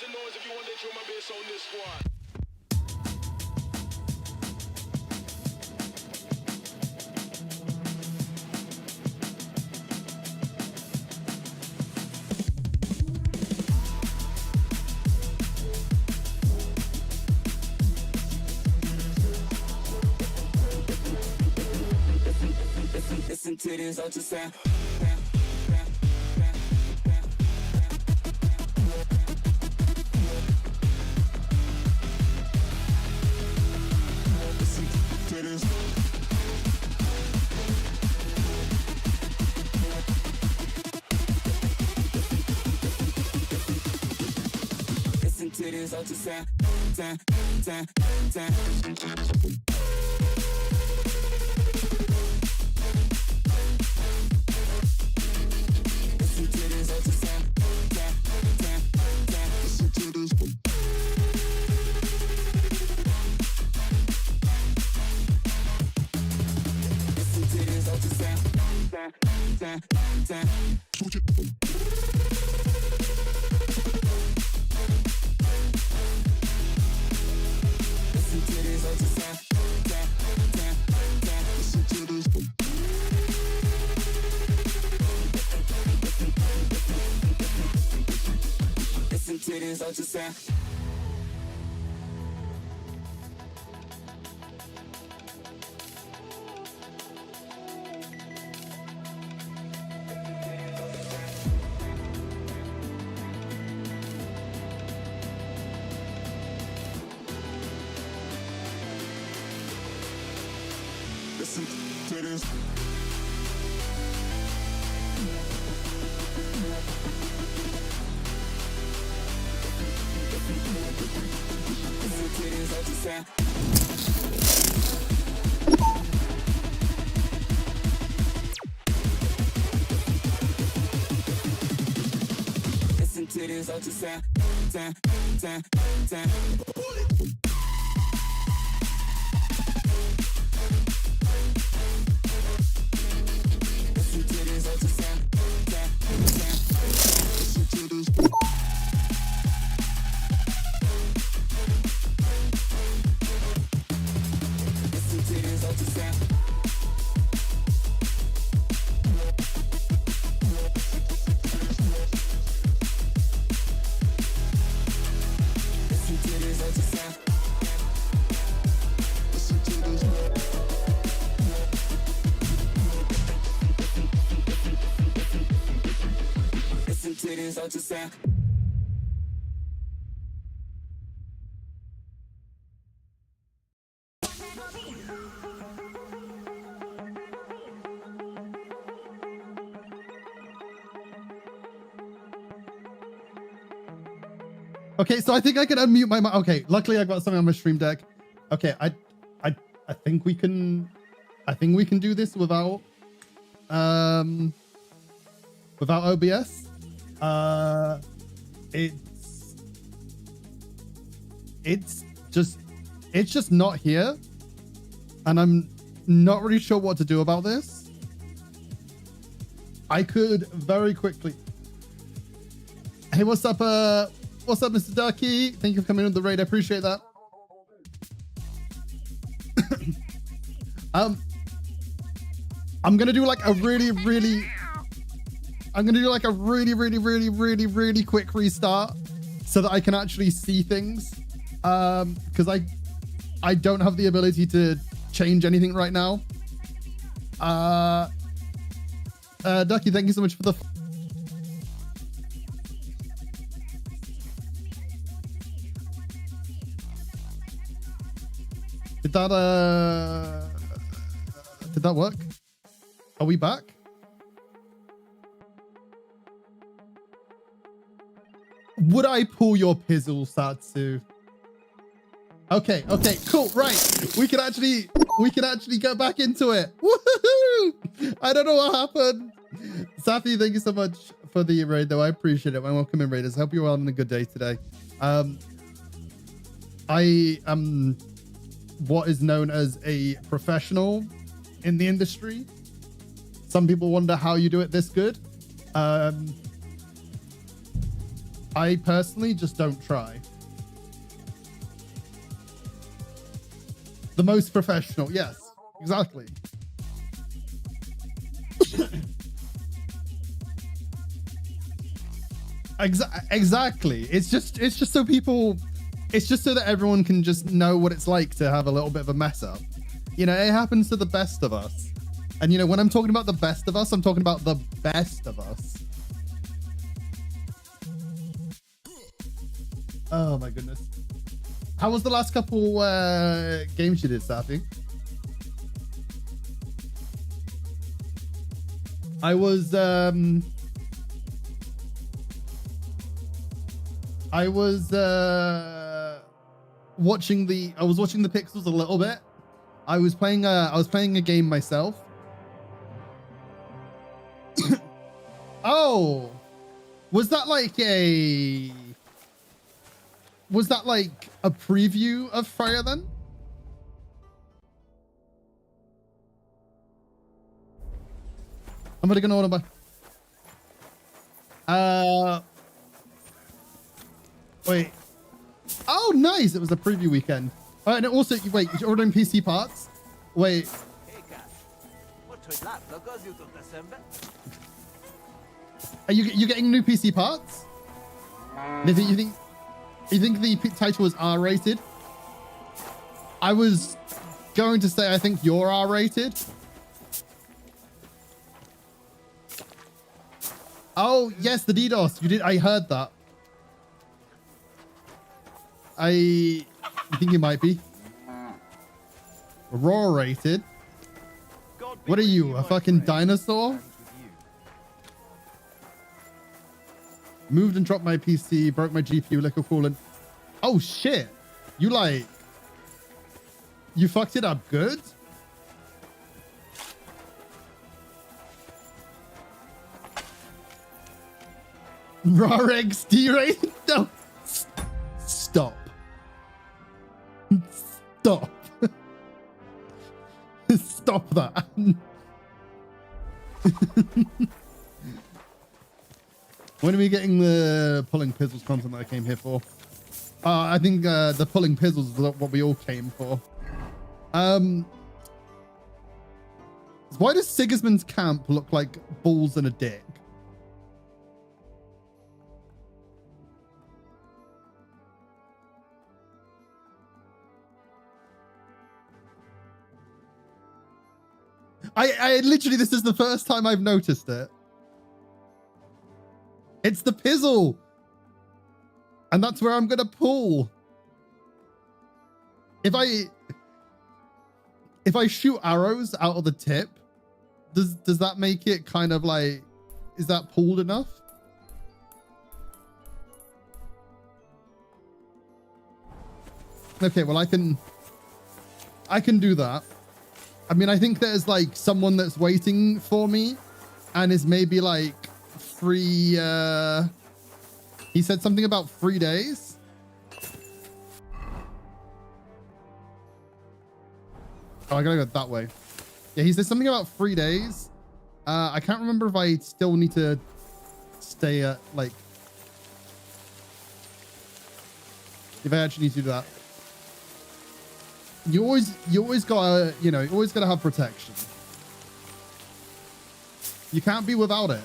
some noise if you want to throw my bass on this one. Listen to this ultrasound. Listen to this. Listen to this ultrasound. Sound, sound, sound. Listen to this ultrasound. Listen to this. Listen to this ultrasound. Listen to this ultrasound. Sound, sound, sound. Listen to this ultrasound. Sound, sound. Listen to this. Listen to this ultrasound. Listen to this ultrasound. Listen to this. Listen to this ultrasound. Okay, so I think I can unmute my mic. Okay, luckily I got something on my stream deck. Okay, I think we can do this without without OBS. It's just not here, and I'm not really sure what to do about this. I could very quickly. Hey, what's up, Mr. Ducky? Thank you for coming on the raid. I appreciate that. I'm gonna do like a really quick restart so that I can actually see things. Because I don't have the ability to change anything right now. Ducky, thank you so much for the. Did that work? Are we back? Would I pull your Pizzles, Satsu? Okay, cool, right. We can actually get back into it. Woohoo! I don't know what happened. Safi, thank you so much for the raid, though. I appreciate it. Welcome in, Raiders. Hope you're all having a good day today. I am what is known as a professional in the industry. Some people wonder how you do it this good. I personally just don't try. The most professional, yes, exactly. Exactly. It's just so people, it's just so that everyone can just know what it's like to have a little bit of a mess up. You know, it happens to the best of us. And you know, when I'm talking about the best of us, I'm talking about the best of us. Oh my goodness. How was the last couple games you did, Safi? I was watching the Pizzles a little bit. I was playing a game myself. Oh, was that like a preview of Freya then? I'm gonna go on by. Wait. Oh, nice! It was a preview weekend. And also, wait, you're ordering PC parts? Wait. Are you getting new PC parts? You think the title was R-rated? I was going to say I think you're R-rated. Oh yes, the DDoS. You did. I heard that. I think you might be. Raw rated. What are you, a fucking dinosaur? Moved and dropped my PC, broke my GPU, liquid coolant. Oh shit. You fucked it up good? Raw XD rate? No. Stop. Stop. Stop that. When are we getting the pulling Pizzles content that I came here for? I think the pulling Pizzles is what we all came for. Why does Sigismund's camp look like balls and a dick? I literally, this is the first time I've noticed it. It's the pizzle. And that's where I'm going to pull. If I shoot arrows out of the tip, does that make it kind of like, is that pulled enough? Okay, well I can do that. I mean, I think there's like someone that's waiting for me and is maybe like free. He said something about 3 days. Oh, I gotta go that way. Yeah, he said something about 3 days. I can't remember if I still need to stay at like, if I actually need to do that. You always gotta, you know, you always gotta have protection. You can't be without it.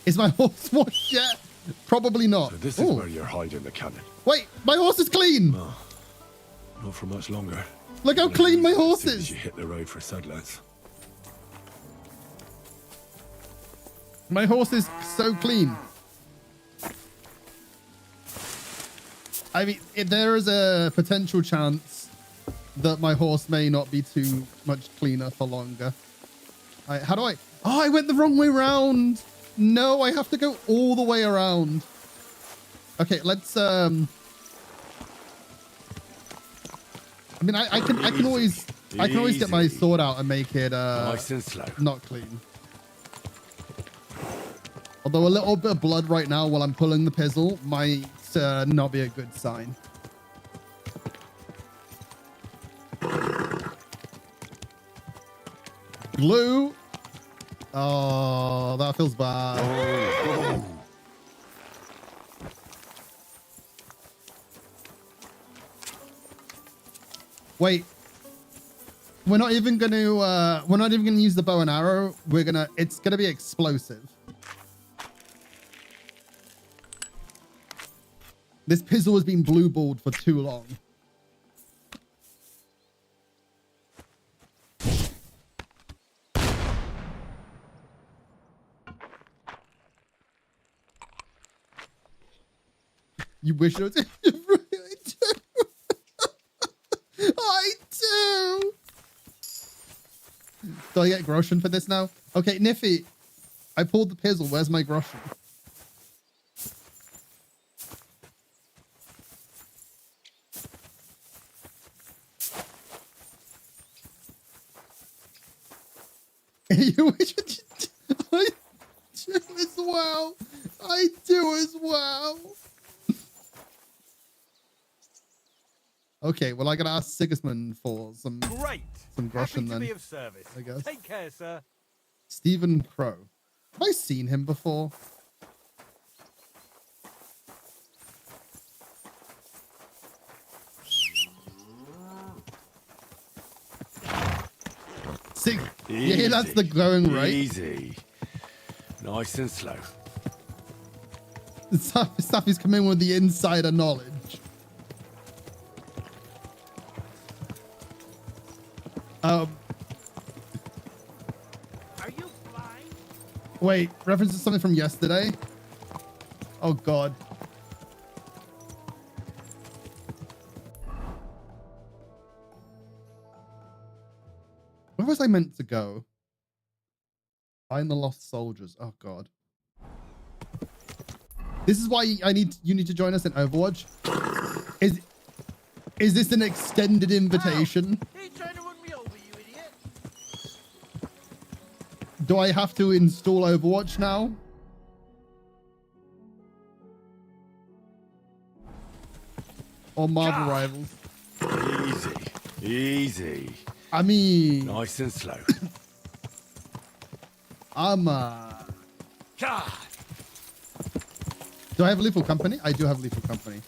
Is my horse washed yet? Probably not. So this is where you're hiding the cannon. Wait, my horse is clean. No, not for much longer. Look how clean my horse is. You hit the road for settlers. My horse is so clean. I mean, there is a potential chance that my horse may not be too much cleaner for longer. How do I? Oh, I went the wrong way around. No, I have to go all the way around. Okay, let's. I mean, I can always get my sword out and make it Nice and slow. not clean. Although a little bit of blood right now while I'm pulling the pizzle might not be a good sign. Glue. Oh, that feels bad. Wait. We're not even gonna use the bow and arrow. It's gonna be explosive. This pizzle has been blue balled for too long. You wish it was I do. I do. Do I get Groschen for this now? Okay, Niffy. I pulled the pizzle. Where's my Groschen? You wish it I do as well. I do as well. Okay, well I gotta ask Sigismund for some Groschen then. Be of service. I guess. Take care, sir. Stephen Crow. Have I seen him before? Yeah, that's the going rate. Easy. Nice and slow. Stuff is coming with the insider knowledge. Are you flying? Wait, reference to something from yesterday? Oh god. Where was I meant to go? Find the lost soldiers. Oh god. This is why you need to join us in Overwatch. Is this an extended invitation? He tried to run me over, you idiot. Do I have to install Overwatch now? Or Marvel Rivals? Easy. Easy. I mean... Nice and slow. God. Do I have Lethal Company? I do have Lethal Company.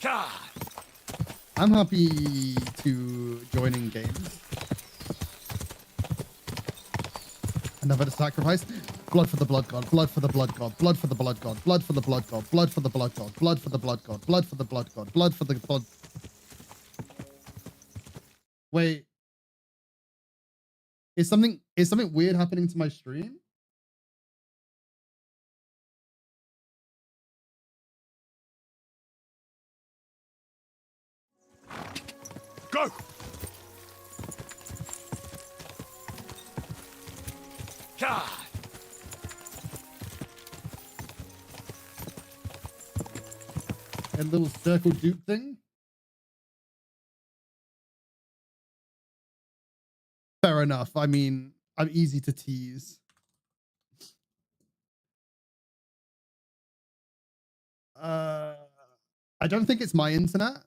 God. I'm happy to join in games. Another sacrifice. Blood for the blood god. Blood for the blood god. Blood for the blood god. Blood for the blood god. Blood for the blood god. Blood for the blood god. Blood for the blood god. Blood for the blood. Wait. Is something weird happening to my stream? Go. God. A little circle dupe thing. Fair enough. I mean, I'm easy to tease. I don't think it's my internet.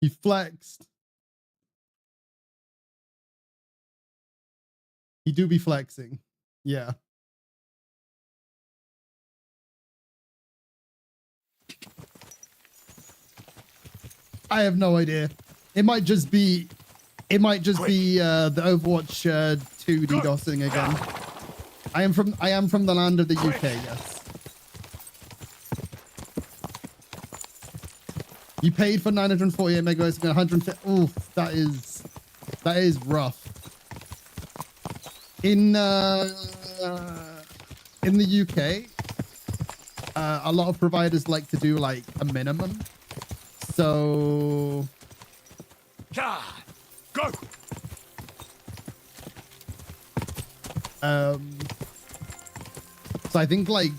He flexed. He do be flexing. Yeah. I have no idea. It might just be the Overwatch 2 DDoSing again. I am from the land of the UK, yes. You paid for 948 megabytes and 150. Oof, that is rough. In the UK, a lot of providers like to do like a minimum. So God. Go. So I think like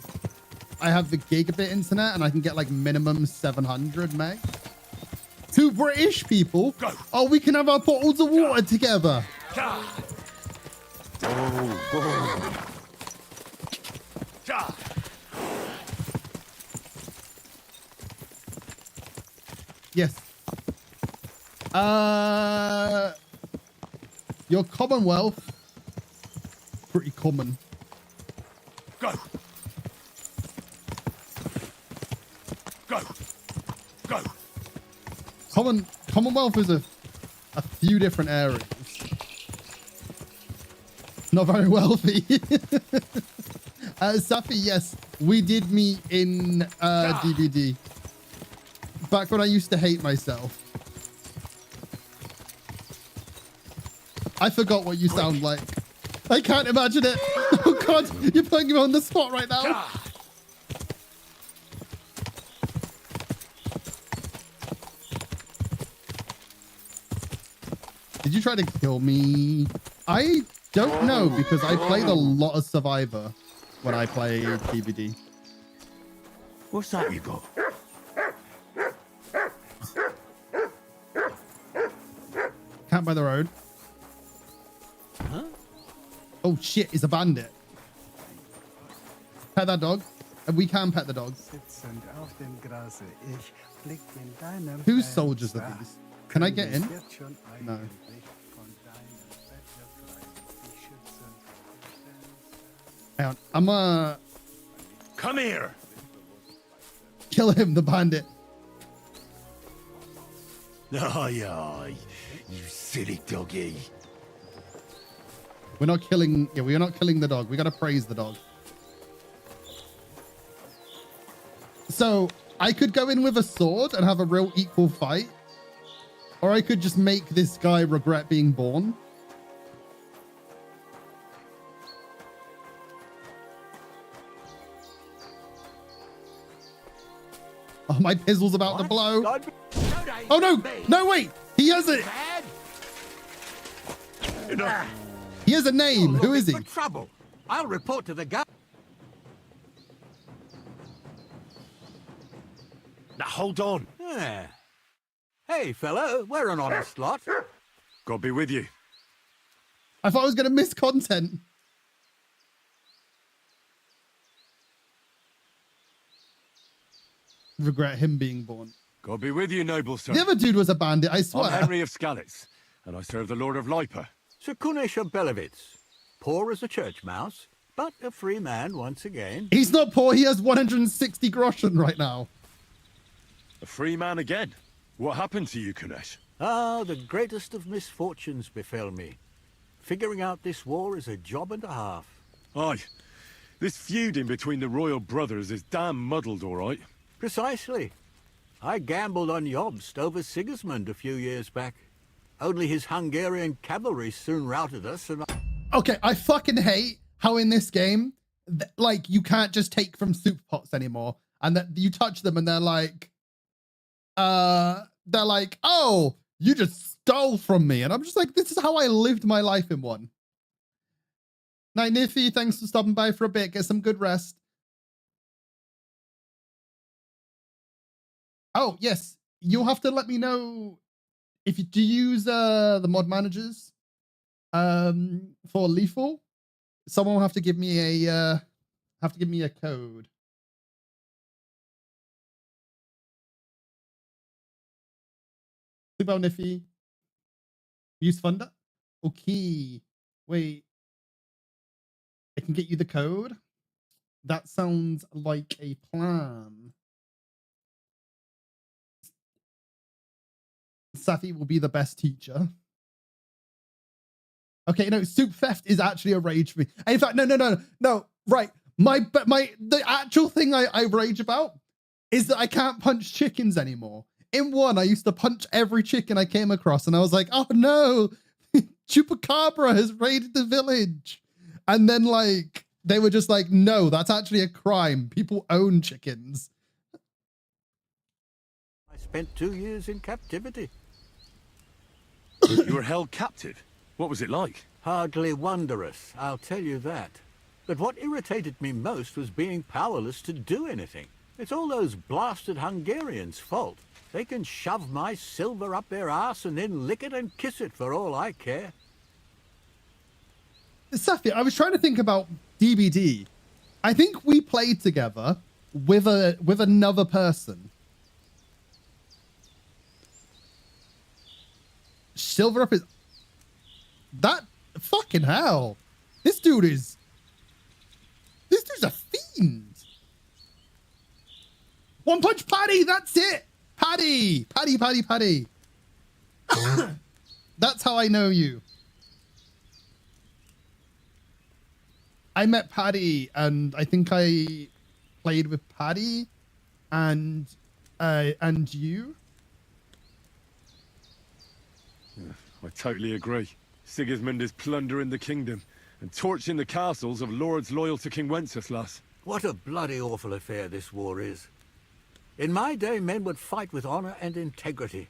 I have the gigabit internet and I can get like minimum 700 meg. Two British people. Go. Oh, we can have our bottles of water together. God. Oh. God. Yes. Your Commonwealth. Pretty common. Go. Go. Go. Commonwealth is a few different areas. Not very wealthy. Safi, yes, we did meet in DBD. Back when I used to hate myself. I forgot what you sound like. I can't imagine it. Oh God, you're putting me on the spot right now. God. Did you try to kill me? I don't know because I played a lot of Survivor when I played DBD. What's that you got? Camp by the road. Huh? Oh shit, it's a bandit. Pet that dog. And we can pet the dog. Whose soldiers are these? Can I get in? No. Hang on. I'm Come here. kill him, the bandit. Aye, aye. You silly doggy. We're not killing. Yeah, we are not killing the dog. We gotta praise the dog. So I could go in with a sword and have a real equal fight, or I could just make this guy regret being born. Oh, my Pizzle's about to blow. Oh no! No, wait! He has it. He has a name. Who is he? Trouble. I'll report to the guy. Now hold on. Yeah. Hey, fellow, we're an honest lot. God be with you. I thought I was going to miss content. Regret him being born. God be with you, noble sir. The other dude was a bandit, I swear. I'm Henry of Skalitz, and I serve the Lord of Lipa. Sir Kunesh Belevitz. Poor as a church mouse, but a free man once again. He's not poor. He has 160 Groschen right now. A free man again. What happened to you, Kunesh? Ah, the greatest of misfortunes befell me. Figuring out this war is a job and a half. Aye. This feuding between the royal brothers is damn muddled, all right. Precisely. I gambled on Jobst over Sigismund a few years back. Only his Hungarian cavalry soon routed us and Okay, I fucking hate how in this game, like, you can't just take from soup pots anymore. And that you touch them and they're like, oh, you just stole from me. And I'm just like, this is how I lived my life in one. Night Niffy, thanks for stopping by for a bit. Get some good rest. Oh, yes. You'll have to let me know if you do use the mod managers for lethal. Someone will have to give me a code. Super Niffy. Use Thunder? Okay. Wait. I can get you the code. That sounds like a plan. Safi will be the best teacher. Okay, no, soup theft is actually a rage for me. In fact, no. Right. The actual thing I rage about is that I can't punch chickens anymore. In one, I used to punch every chicken I came across, and I was like, oh no, Chupacabra has raided the village. And then, like, they were just like, no, that's actually a crime. People own chickens. I spent 2 years in captivity. You were held captive. What was it like? Hardly wondrous, I'll tell you that. But what irritated me most was being powerless to do anything. It's all those blasted Hungarians' fault. They can shove my silver up their ass and then lick it and kiss it for all I care. Safi, I was trying to think about DBD. I think we played together with another person. silver up his... That... Fucking hell. This dude's a fiend. One punch Paddy, that's it. Paddy. That's how I know you. I met Paddy, and I think I played with Paddy and you. I totally agree. Sigismund is plundering the kingdom and torching the castles of lords loyal to King Wenceslas. What a bloody awful affair this war is. In my day, men would fight with honor and integrity,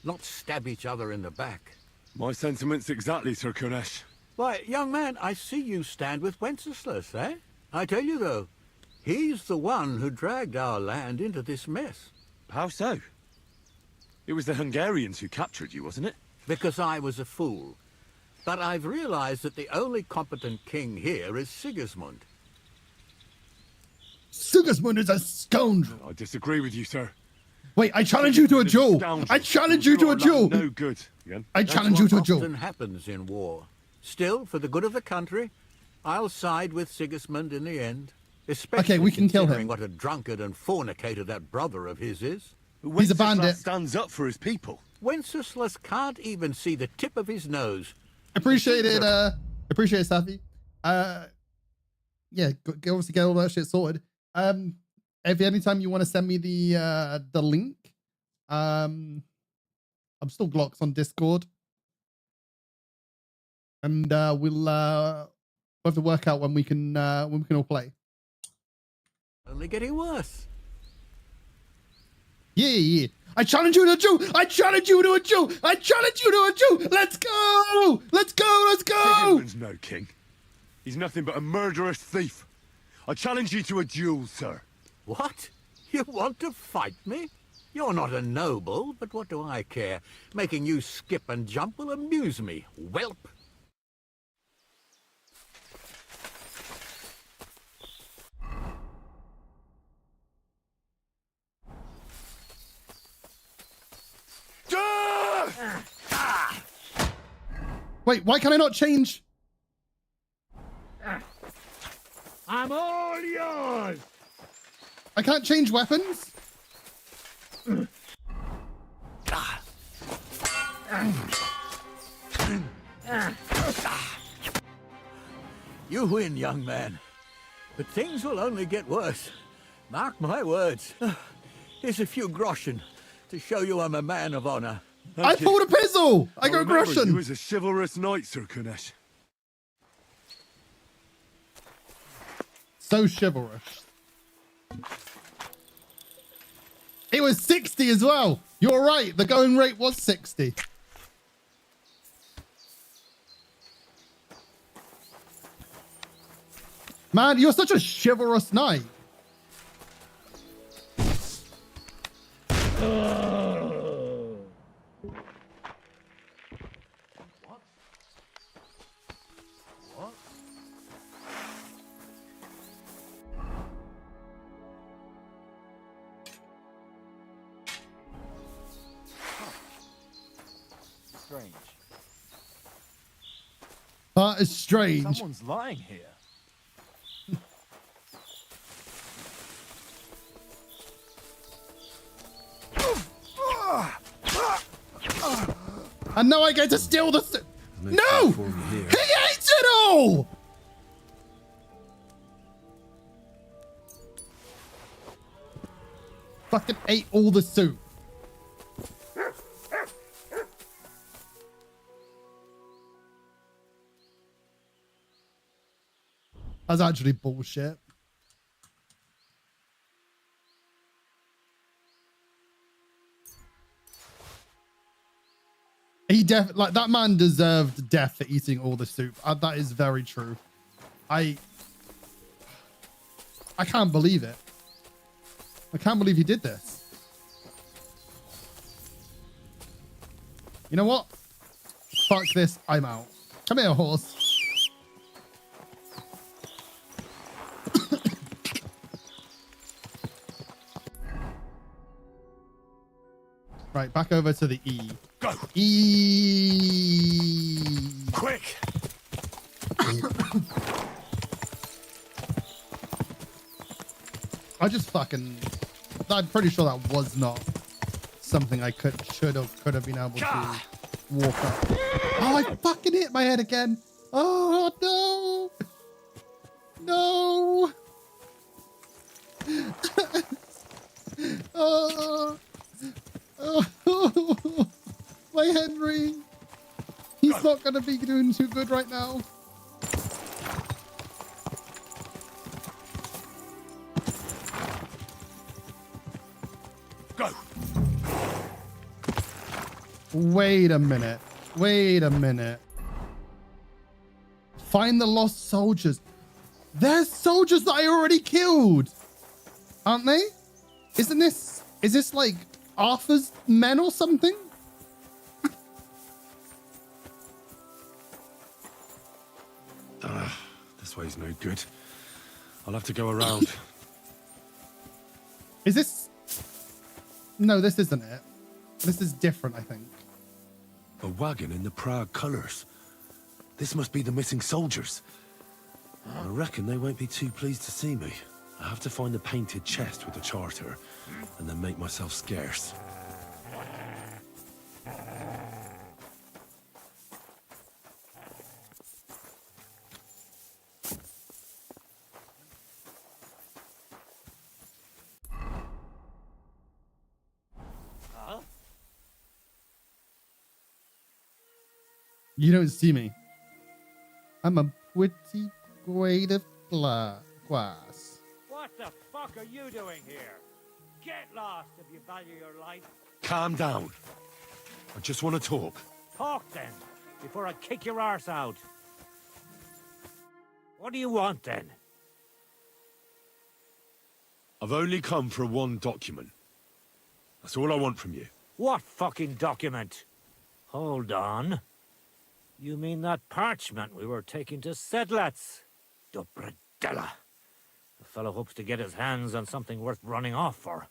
not stab each other in the back. My sentiments exactly, Sir Kunesh. Why, young man, I see you stand with Wenceslas, eh? I tell you, though, he's the one who dragged our land into this mess. How so? It was the Hungarians who captured you, wasn't it? Because I was a fool. But I've realized that the only competent king here is Sigismund. Sigismund is a scoundrel. I disagree with you, sir. Wait, I challenge you to a duel. I challenge you to a duel. No good. Again. I challenge you to a duel. That's what often happens in war. Still, for the good of the country, I'll side with Sigismund in the end. Especially Okay, we can kill him. What a drunkard and fornicator that brother of his is. He's a bandit. Stands up for his people. Wenceslas can't even see the tip of his nose. Appreciate it, Safi. Yeah, obviously get all that shit sorted. If anytime you want to send me the link, I'm still Glocks on Discord, and we'll have to work out when we can all play. Only getting worse. Yeah. I challenge you to a duel. I challenge you to a duel. I challenge you to a duel. Let's go. Let's go. Let's go. Sigismund's no king. He's nothing but a murderous thief. I challenge you to a duel, sir. What? You want to fight me? You're not a noble, but what do I care? Making you skip and jump will amuse me, whelp. Wait, why can I not change? I'm all yours. I can't change weapons? You win, young man. But things will only get worse. Mark my words. Here's a few Groschen to show you I'm a man of honor. I pulled a Pizzle! I got remember Groschen! You was a chivalrous knight, Sir Kunesh. So chivalrous. It was 60 as well. You're right. The going rate was 60. Man, you're such a chivalrous knight. Strange. That is strange. Someone's lying here. And now I get to steal the... No! He hates it all! Fucking ate all the soup. That's actually bullshit. He like that man deserved death for eating all the soup. That is very true. I can't believe it. I can't believe he did this. You know what? Fuck this. I'm out. Come here, horse. Right, back over to the E. Go! Quick! I'm pretty sure that was not something I could have been able to walk up. Oh, I fucking hit my head again. Oh no. No. Oh. Oh. My Henry. He's not going to be doing too good right now. Go! Wait a minute. Wait a minute. Find the lost soldiers. There's soldiers that I already killed. Aren't they? Is this like Arthur's men or something? This way's no good. I'll have to go around. Is this... No, this isn't it. This is different, I think. A wagon in the Prague colours. This must be the missing soldiers. I reckon they won't be too pleased to see me. I have to find the painted chest with the charter, and then make myself scarce. You don't see me. I'm a pretty grade of glass. What the fuck are you doing here? Get lost if you value your life. Calm down. I just want to talk. Talk then, before I kick your arse out. What do you want then? I've only come for one document. That's all I want from you. What fucking document? Hold on. You mean that parchment we were taking to Sedlets? Dobrodella. The fellow hopes to get his hands on something worth running off for.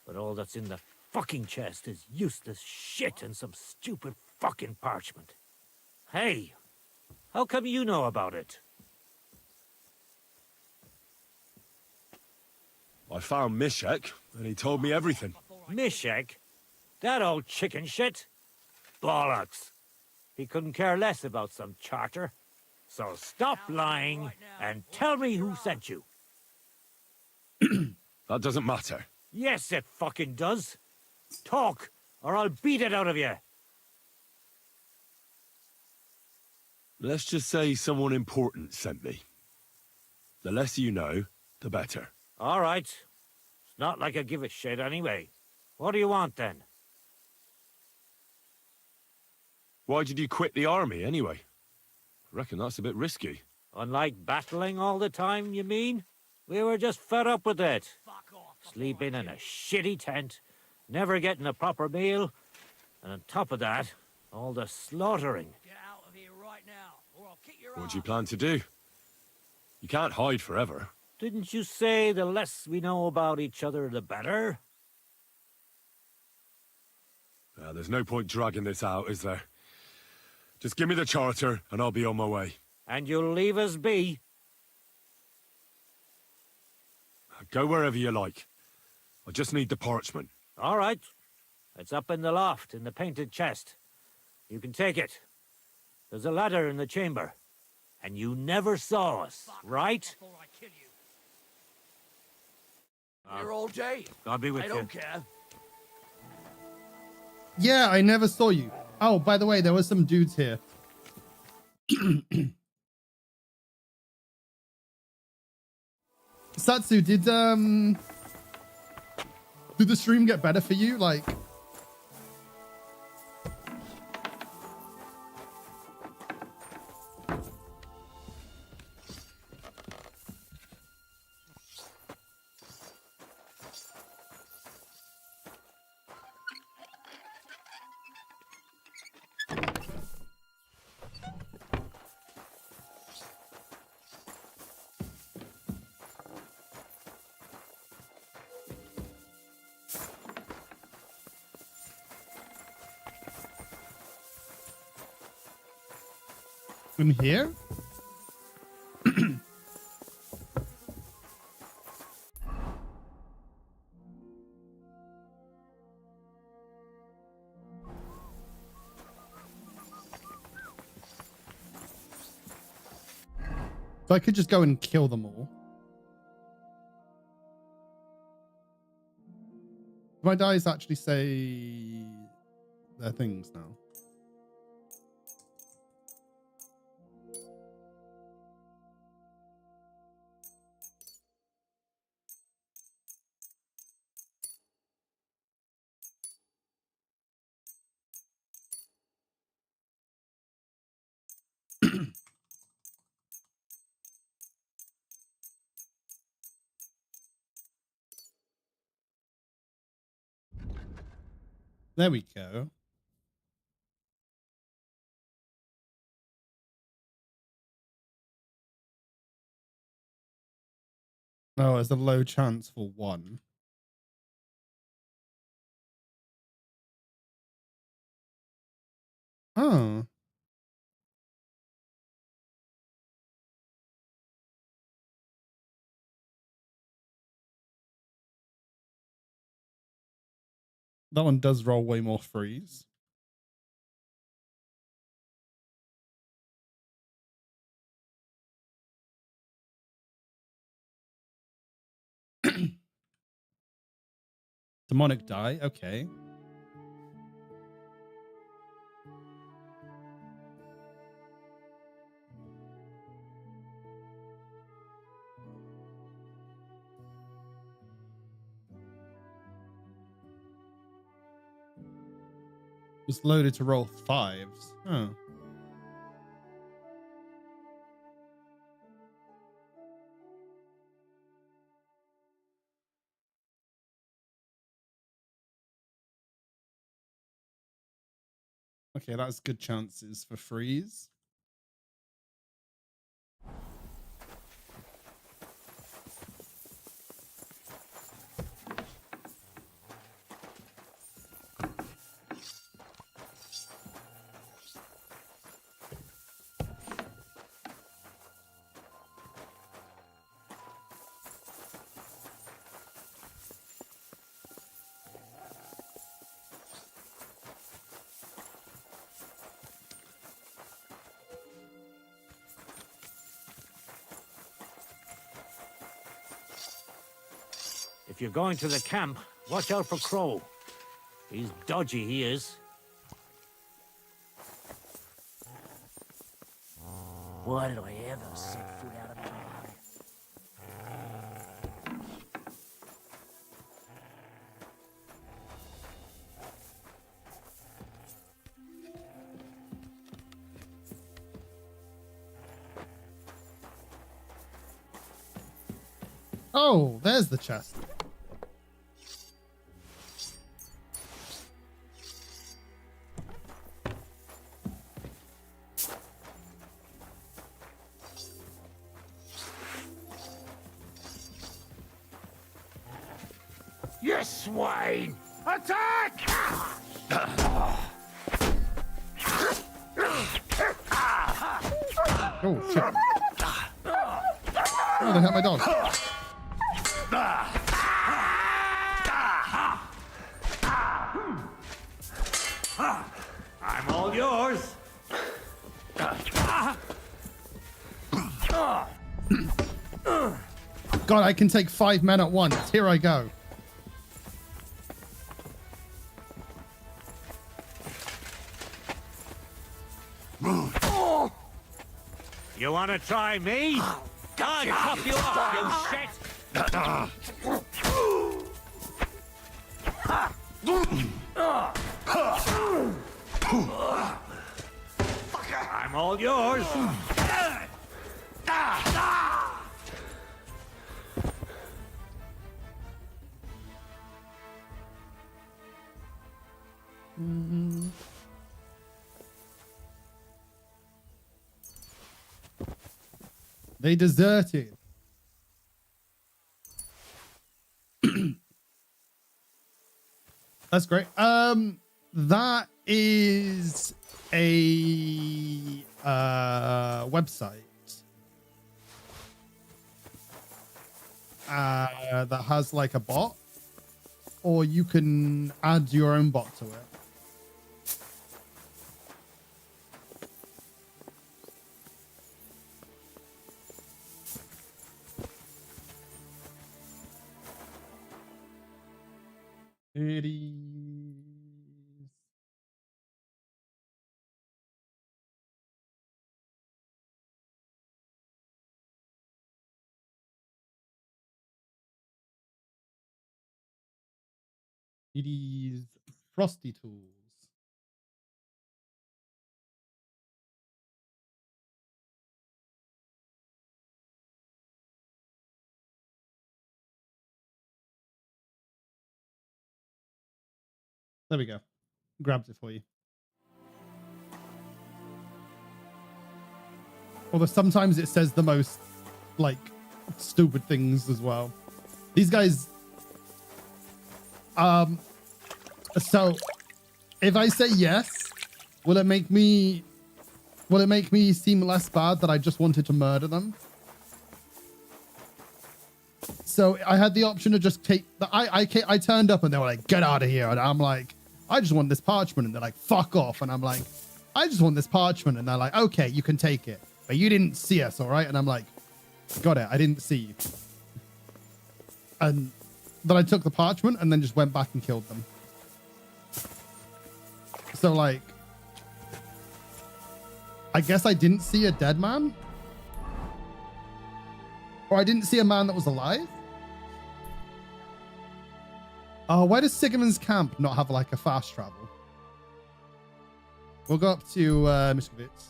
But all that's in the fucking chest is useless shit and some stupid fucking parchment. Hey, how come you know about it? I found Mishek, and he told me everything. Mishek? That old chicken shit? Bollocks. He couldn't care less about some charter. So stop lying and tell me who sent you. That doesn't matter. Yes, it fucking does. Talk, or I'll beat it out of you. Let's just say someone important sent me. The less you know, the better. All right. It's not like I give a shit anyway. What do you want then? Why did you quit the army, anyway? I reckon that's a bit risky. Unlike battling all the time, you mean? We were just fed up with it. Sleeping in a shitty tent, never getting a proper meal, and on top of that, all the slaughtering. Get out of here right now, or I'll kick your What do you plan to do? You can't hide forever. Didn't you say the less we know about each other, the better? There's no point dragging this out, is there? Just give me the charter, and I'll be on my way. And you'll leave us be? Go wherever you like. I just need the parchment. All right. It's up in the loft, in the painted chest. You can take it. There's a ladder in the chamber. And you never saw us, right? before I kill you. Here all day. I'll be with I you. don't care. Yeah, I never saw you. Oh, by the way, there were some dudes here. Satsu, did the stream get better for you? Like, In here? So I could just go and kill them all. Do my dice actually say their things now? There we go. Oh, there's a low chance for one. Oh. That one does roll way more freeze. Demonic die. Okay. It's loaded to roll fives. Oh. Okay, that's good chances for freeze. If you're going to the camp, watch out for Crow. He's dodgy, he is. Why did I ever set foot out of my life? Oh, there's the chest. You swine! Attack! Oh, shit. Oh, they hurt my dog. I'm all yours. God, I can take 5 men at once. Here I go. You want to try me? I'll chop you off, you shit! I'm all yours. They deserted. That's great. That is a website that has like a bot, or you can add your own bot to it. It is. It is Frosty Tools. There we go. Grabs it for you. Although sometimes it says the most like stupid things as well. These guys. So if I say yes, will it make me seem less bad that I just wanted to murder them? So I had the option to just take the I turned up and they were like, get out of here. And I'm like, I just want this parchment. And they're like, fuck off. And I'm like, I just want this parchment. And they're like, okay, you can take it. But you didn't see us, all right? And I'm like, got it. I didn't see you. And then I took the parchment and then just went back and killed them. So like, I guess I didn't see a dead man. Or I didn't see a man that was alive. Why does Sigamond's camp not have like a fast travel? We'll go up to Miskovitz.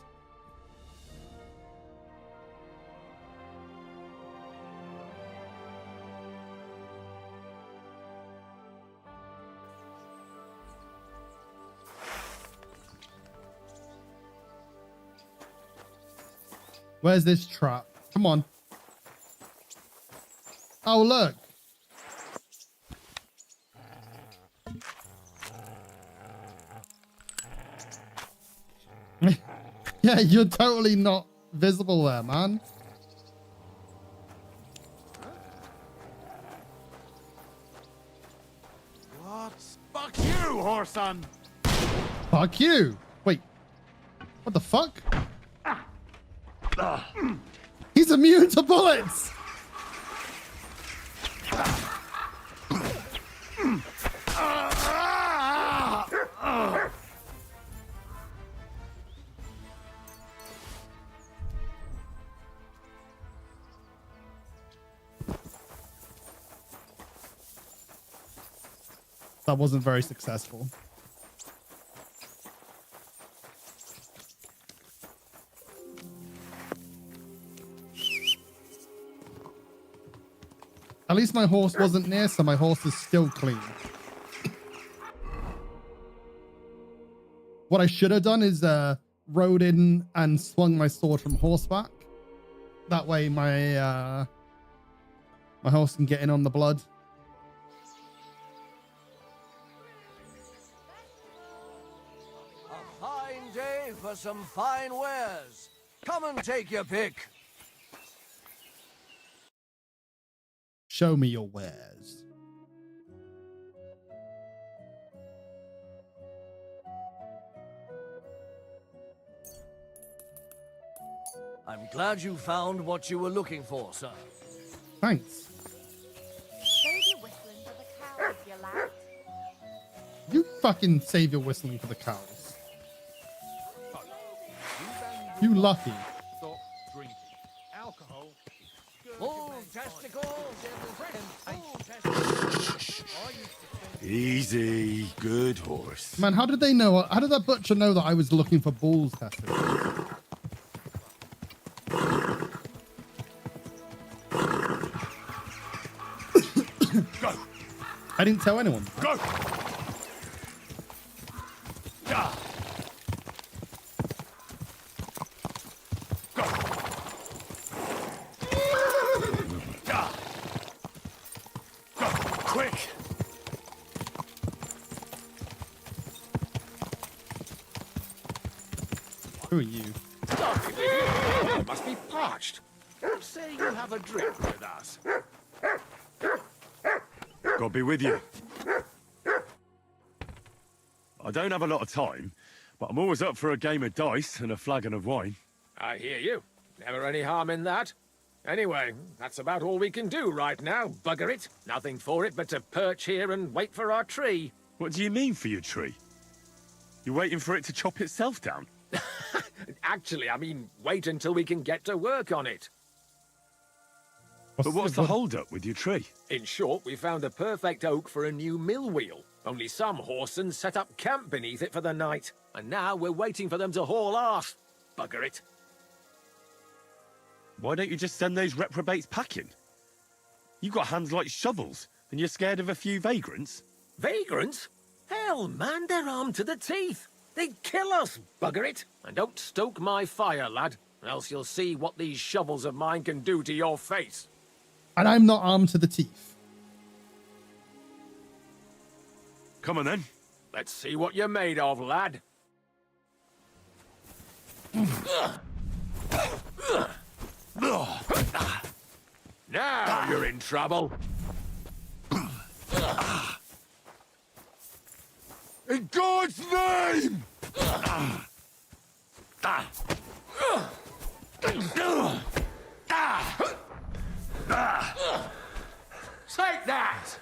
Where's this trap? Come on. Oh, look. Yeah, you're totally not visible there, man. What? Fuck you, whoreson! Fuck you. Wait. What the fuck? He's immune to bullets. That wasn't very successful. At least my horse wasn't near, so my horse is still clean. What I should have done is rode in and swung my sword from horseback. That way my my horse can get in on the blood. A fine day for some fine wares. Come and take your pick. Show me your wares. I'm glad you found what you were looking for, sir. Thanks. Save your whistling for the cows, you lad. You fucking save your whistling for the cows. You lucky. Stop drinking. Alcohol. Full testicles in the full testicles. Easy. Good horse. Man, how did they know? How did that butcher know that I was looking for bulls tested? Go. I didn't tell anyone. Go. Quick. Who are you? Don't be busy. You must be parched. Say you have a drink with us. God be with you. I don't have a lot of time, but I'm always up for a game of dice and a flagon of wine. I hear you. Never any harm in that. Anyway, that's about all we can do right now, bugger it. Nothing for it but to perch here and wait for our tree. What do you mean for your tree? You're waiting for it to chop itself down? Actually, I mean, wait until we can get to work on it. But what's the hold-up with your tree? In short, we found a perfect oak for a new mill wheel. Only some horsens set up camp beneath it for the night. And now we're waiting for them to haul ass. Bugger it. Why don't you just send those reprobates packing? You've got hands like shovels, and you're scared of a few vagrants? Vagrants? Hell, man, they're armed to the teeth. They'd kill us, bugger it. And don't stoke my fire, lad, else you'll see what these shovels of mine can do to your face. And I'm not armed to the teeth. Come on, then. Let's see what you're made of, lad. Now you're in trouble. In God's name! Take that!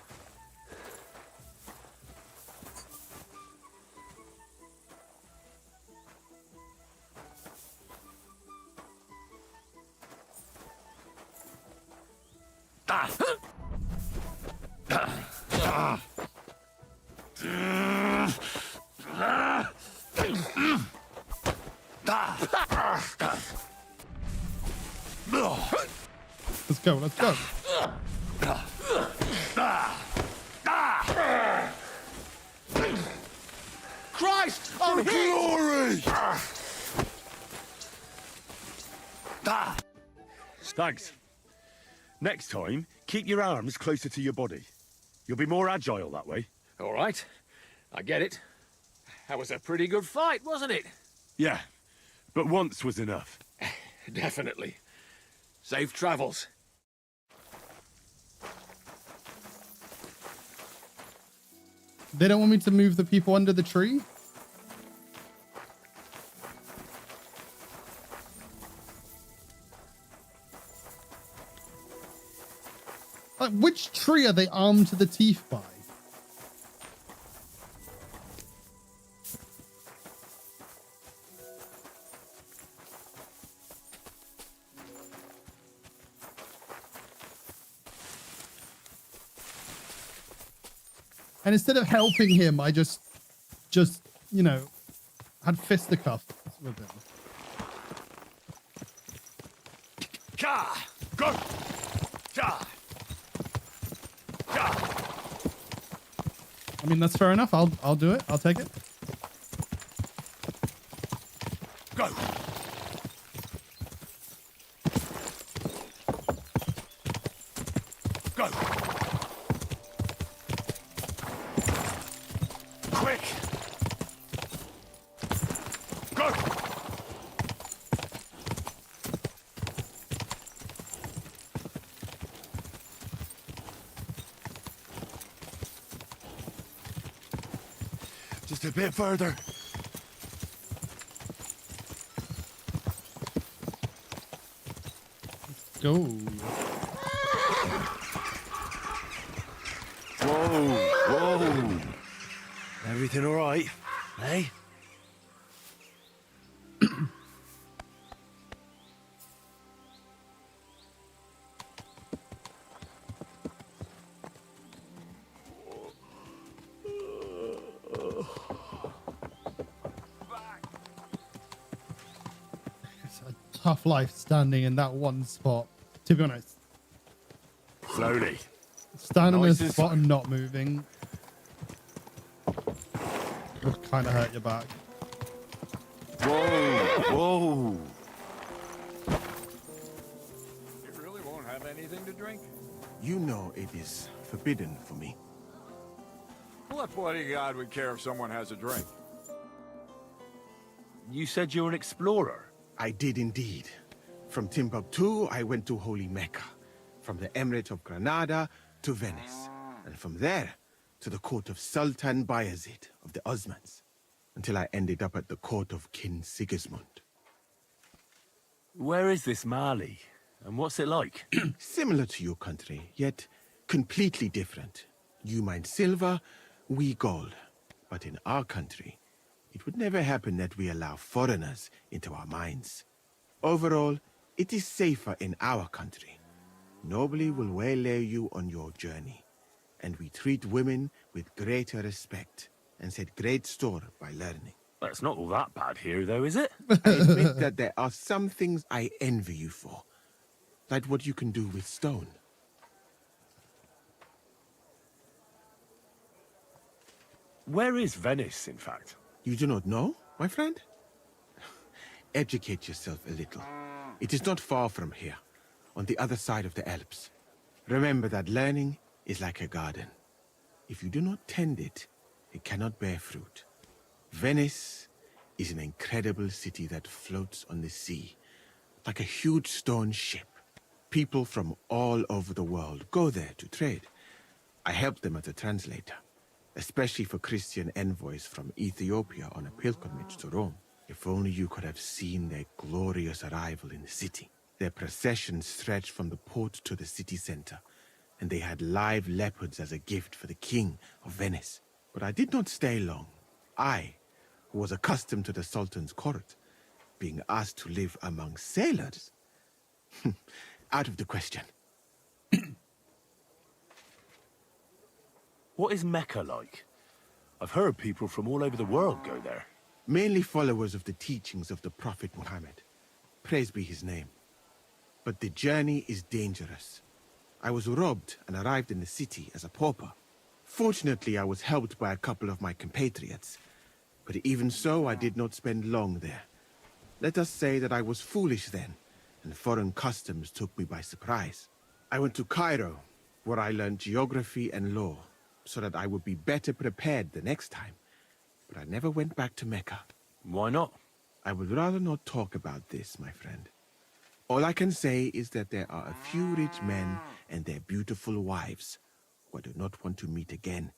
Let's go, let's go. Christ! I'm hit! Glory! Thanks. Next time, keep your arms closer to your body. You'll be more agile that way. All right. I get it. That was a pretty good fight, wasn't it? Yeah, but once was enough. Definitely. Safe travels. They don't want me to move the people under the tree? Like, which tree are they armed to the teeth by? And instead of helping him, I just, you know, had fisticuffs with him. Go! I mean, that's fair enough. I'll do it. I'll take it. Go! Go! Quick! Go! Just a bit further. Go. Whoa! Everything all right, eh? It's a tough life standing in that one spot, to be honest. Slowly. Standing in Nice a and spot and not moving will kind of hurt your back. Whoa! You really won't have anything to drink? You know it is forbidden for me. What bodyguard would care if someone has a drink? You said you're an explorer. I did indeed. From Timbuktu, I went to Holy Mecca. From the Emirate of Granada to Venice. And from there to the court of Sultan Bayezid of the Osmans. Until I ended up at the court of King Sigismund. Where is this Mali? And what's it like? Similar to your country, yet completely different. You mine silver, we gold. But in our country, it would never happen that we allow foreigners into our mines. Overall, it is safer in our country. Nobody will waylay you on your journey. And we treat women with greater respect and set great store by learning. Well, it's not all that bad here, though, is it? I admit that there are some things I envy you for. Like what you can do with stone. Where is Venice, in fact? You do not know, my friend? Educate yourself a little. It is not far from here, on the other side of the Alps. Remember that learning is like a garden. If you do not tend it, it cannot bear fruit. Venice is an incredible city that floats on the sea, like a huge stone ship. People from all over the world go there to trade. I help them as a translator, especially for Christian envoys from Ethiopia on a pilgrimage to Rome. If only you could have seen their glorious arrival in the city. Their procession stretched from the port to the city center, and they had live leopards as a gift for the king of Venice. But I did not stay long. I, who was accustomed to the Sultan's court, being asked to live among sailors? Out of the question. What is Mecca like? I've heard people from all over the world go there. Mainly followers of the teachings of the Prophet Muhammad. Praise be his name. But the journey is dangerous. I was robbed and arrived in the city as a pauper. Fortunately, I was helped by a couple of my compatriots. But even so, I did not spend long there. Let us say that I was foolish then, and foreign customs took me by surprise. I went to Cairo, where I learned geography and law, so that I would be better prepared the next time. But I never went back to Mecca. Why not? I would rather not talk about this, my friend. All I can say is that there are a few rich men and their beautiful wives who I do not want to meet again.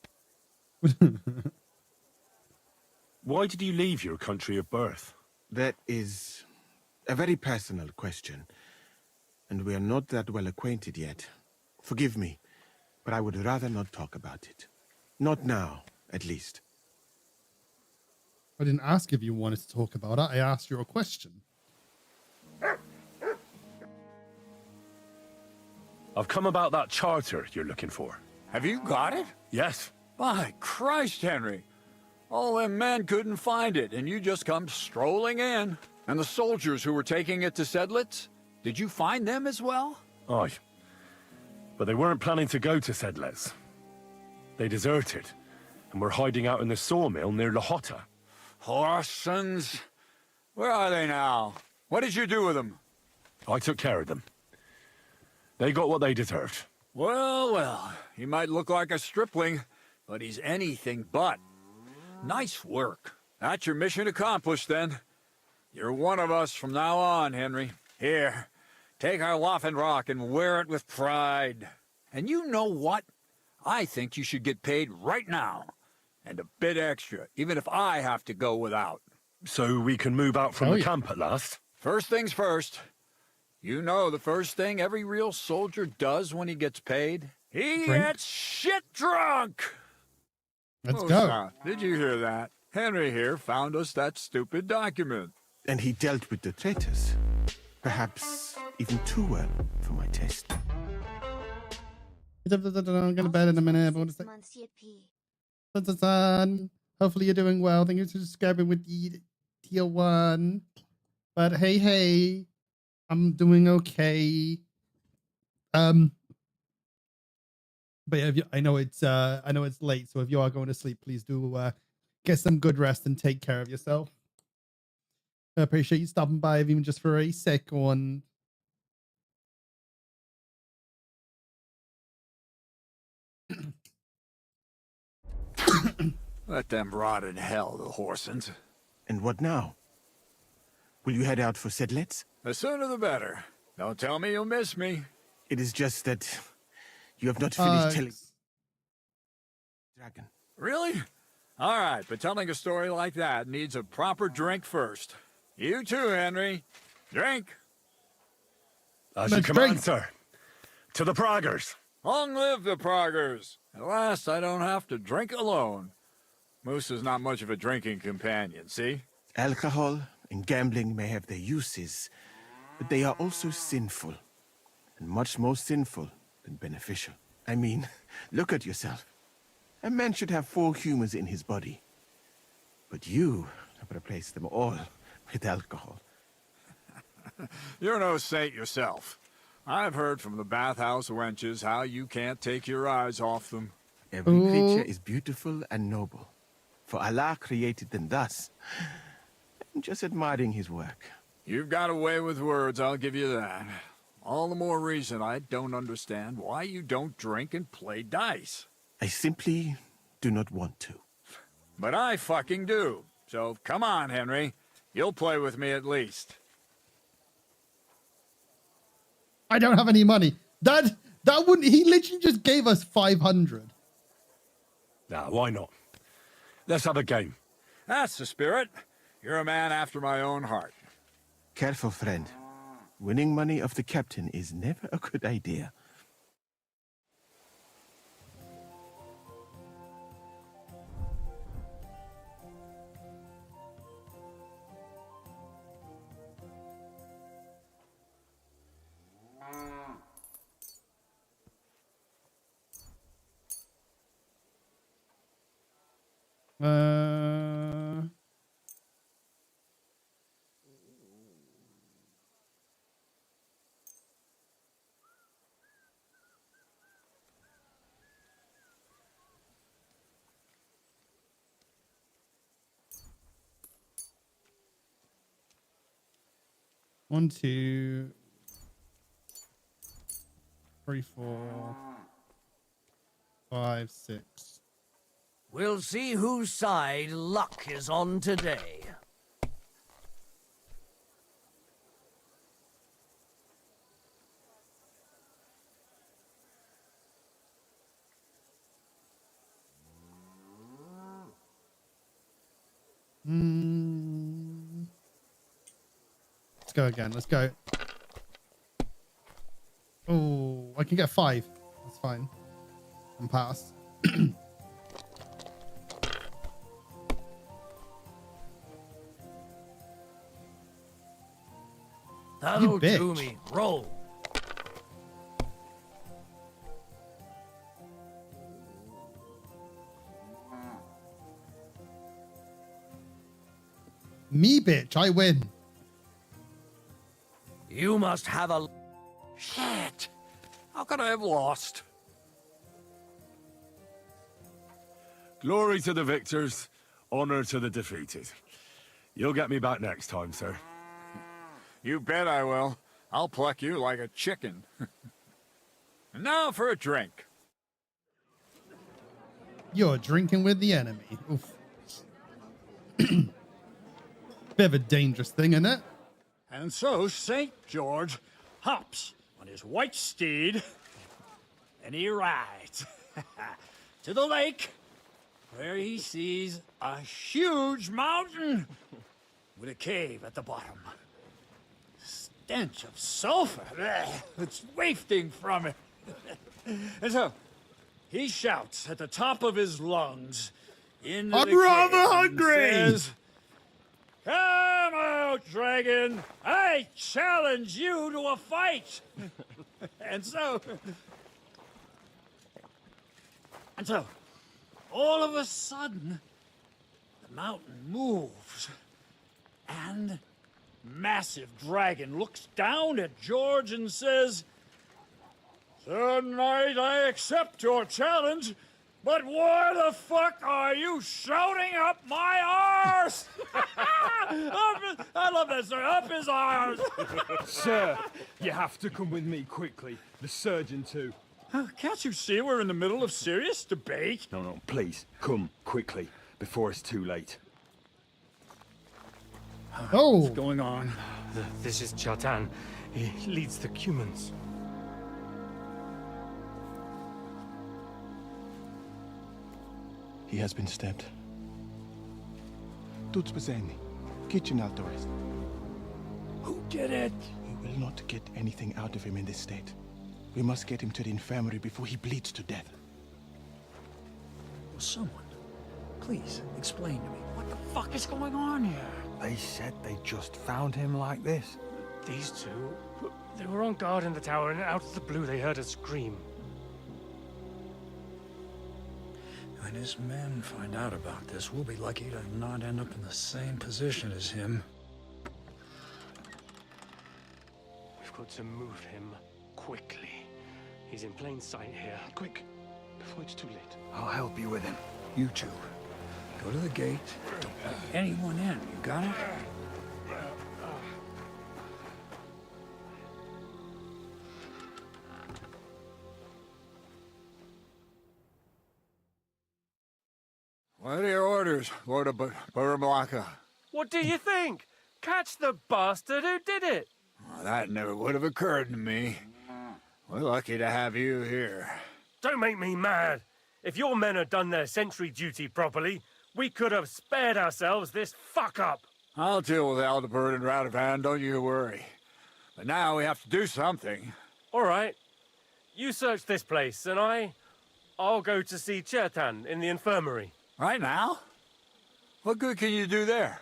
Why did you leave your country of birth? That is a very personal question, and we are not that well acquainted yet. Forgive me, but I would rather not talk about it. Not now, at least. I didn't ask if you wanted to talk about it. I asked you a question. I've come about that charter you're looking for. Have you got it? Yes. By Christ, Henry. All them men couldn't find it, and you just come strolling in. And the soldiers who were taking it to Sedlitz, did you find them as well? Aye. But they weren't planning to go to Sedlitz. They deserted, and were hiding out in the sawmill near Lahota. Horsens. Where are they now? What did you do with them? I took care of them. They got what they deserved. Well, well, he might look like a stripling, but he's anything but. Nice work. That's your mission accomplished, then. You're one of us from now on, Henry. Here, take our Waffenrock and wear it with pride. And you know what? I think you should get paid right now. And a bit extra, even if I have to go without. So we can move out from the camp at last? First things first. You know the first thing every real soldier does when he gets paid? He gets shit drunk! Let's go. Stop. Did you hear that? Henry here found us that stupid document. And he dealt with the traitors. Perhaps even too well for my taste. I'm going to bed in a minute. But Monsieur P. hopefully you're doing well. Thank you for subscribing with the tier 1. But hey, I'm doing okay. But yeah, I know it's late, so if you are going to sleep, please do get some good rest and take care of yourself. I appreciate you stopping by, even just for a second. Let them rot in hell, the Horsens. And what now? Will you head out for Sedlets? The sooner the better. Don't tell me you'll miss me. It is just that you have not finished telling... Dragon. Really? All right, but telling a story like that needs a proper drink first. You too, Henry. Drink. As you command, sir. To the Praggers. Long live the Praggers. At last, I don't have to drink alone. Moose is not much of a drinking companion, see? Alcohol and gambling may have their uses, but they are also sinful, and much more sinful than beneficial. I mean, look at yourself. A man should have 4 humors in his body, but you have replaced them all with alcohol. You're no saint yourself. I've heard from the bathhouse wenches how you can't take your eyes off them. Every creature is beautiful and noble, for Allah created them thus. I'm just admiring his work. You've got a way with words, I'll give you that. All the more reason I don't understand why you don't drink and play dice. I simply do not want to. But I fucking do. So come on, Henry. You'll play with me at least. I don't have any money. That wouldn't... He literally just gave us 500. Nah, why not? Let's have a game. That's the spirit. You're a man after my own heart. Careful, friend. Winning money off the captain is never a good idea. One, 2, 3, 4, 5, 6. We'll see whose side luck is on today. Let's go again. Let's go. Oh, I can get 5. That's fine. I'm past. That'll do me. Roll. Me, bitch. I win. You must have a... Shit! How could I have lost? Glory to the victors, honor to the defeated. You'll get me back next time, sir. You bet I will. I'll pluck you like a chicken. And now for a drink. You're drinking with the enemy. Oof. Bit of a dangerous thing, isn't it? And so St. George hops on his white steed, and he rides to the lake, where he sees a huge mountain with a cave at the bottom. Stench of sulfur, it's wafting from it. And so he shouts at the top of his lungs into I'm the rather cave hungry. and says, "Come out, dragon! I challenge you to a fight!" And so, all of a sudden, the mountain moves, and massive dragon looks down at George and says, "Sir Knight, I accept your challenge, but why the fuck are you shouting up my arse?" I love that, sir. Up his arse. Sir, you have to come with me quickly. The surgeon too. Can't you see we're in the middle of serious debate? No, please, come quickly, before it's too late. Oh! What's going on? This is Chatan. He leads the Cumans. He has been stabbed. Tuts beseni. Kitchen outdoors. Who did it? We will not get anything out of him in this state. We must get him to the infirmary before he bleeds to death. Well, someone, please explain to me. What the fuck is going on here? They said they just found him like this. These two, they were on guard in the tower, and out of the blue they heard a scream. When his men find out about this, we'll be lucky to not end up in the same position as him. We've got to move him quickly. He's in plain sight here. Quick, before it's too late. I'll help you with him. You two, go to the gate. Don't let anyone in. You got it? What are your orders, Lord of Buramalaka? What do you think? Catch the bastard who did it! Well, that never would have occurred to me. We're lucky to have you here. Don't make me mad. If your men had done their sentry duty properly, we could have spared ourselves this fuck-up. I'll deal with Aldebert and Radovan, don't you worry. But now we have to do something. All right. You search this place, and I'll go to see Chertan in the infirmary. Right now? What good can you do there?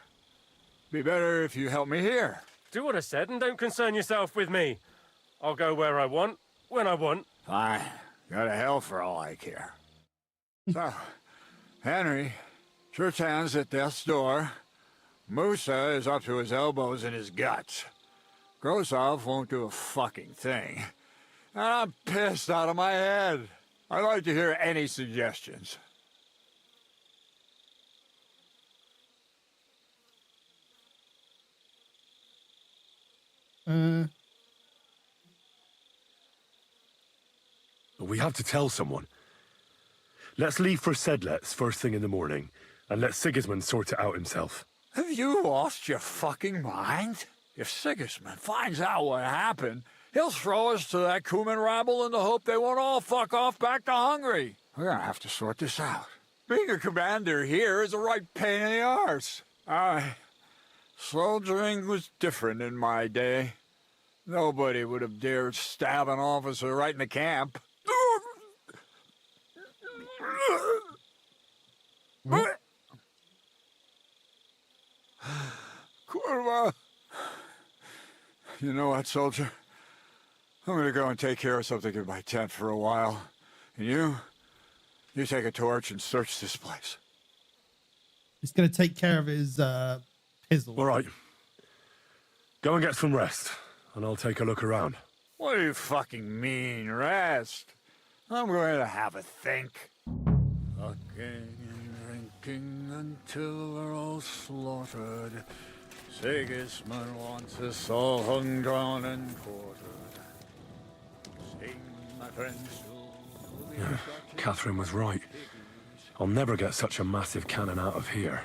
Be better if you help me here. Do what I said and don't concern yourself with me. I'll go where I want, when I want. Fine. Go to hell for all I care. So, Henry, Chertan's at death's door. Musa is up to his elbows in his guts. Grosov won't do a fucking thing. And I'm pissed out of my head. I'd like to hear any suggestions. We have to tell someone. Let's leave for Sedlets first thing in the morning, and let Sigismund sort it out himself. Have you lost your fucking mind? If Sigismund finds out what happened, he'll throw us to that Cuman rabble in the hope they won't all fuck off back to Hungary. We're gonna have to sort this out. Being a commander here is a right pain in the arse. Soldiering was different in my day. Nobody would have dared stab an officer right in the camp. Kurva. You know what, soldier? I'm gonna go and take care of something in my tent for a while. And you take a torch and search this place. He's gonna take care of his Pizzles. All right. Go and get some rest, and I'll take a look around. What do you fucking mean, rest? I'm going to have a think. Fucking and drinking until we're all slaughtered. Sigismund wants us all hung, drawn, and quartered. Sing, my friends. Yeah, Catherine was right. I'll never get such a massive cannon out of here.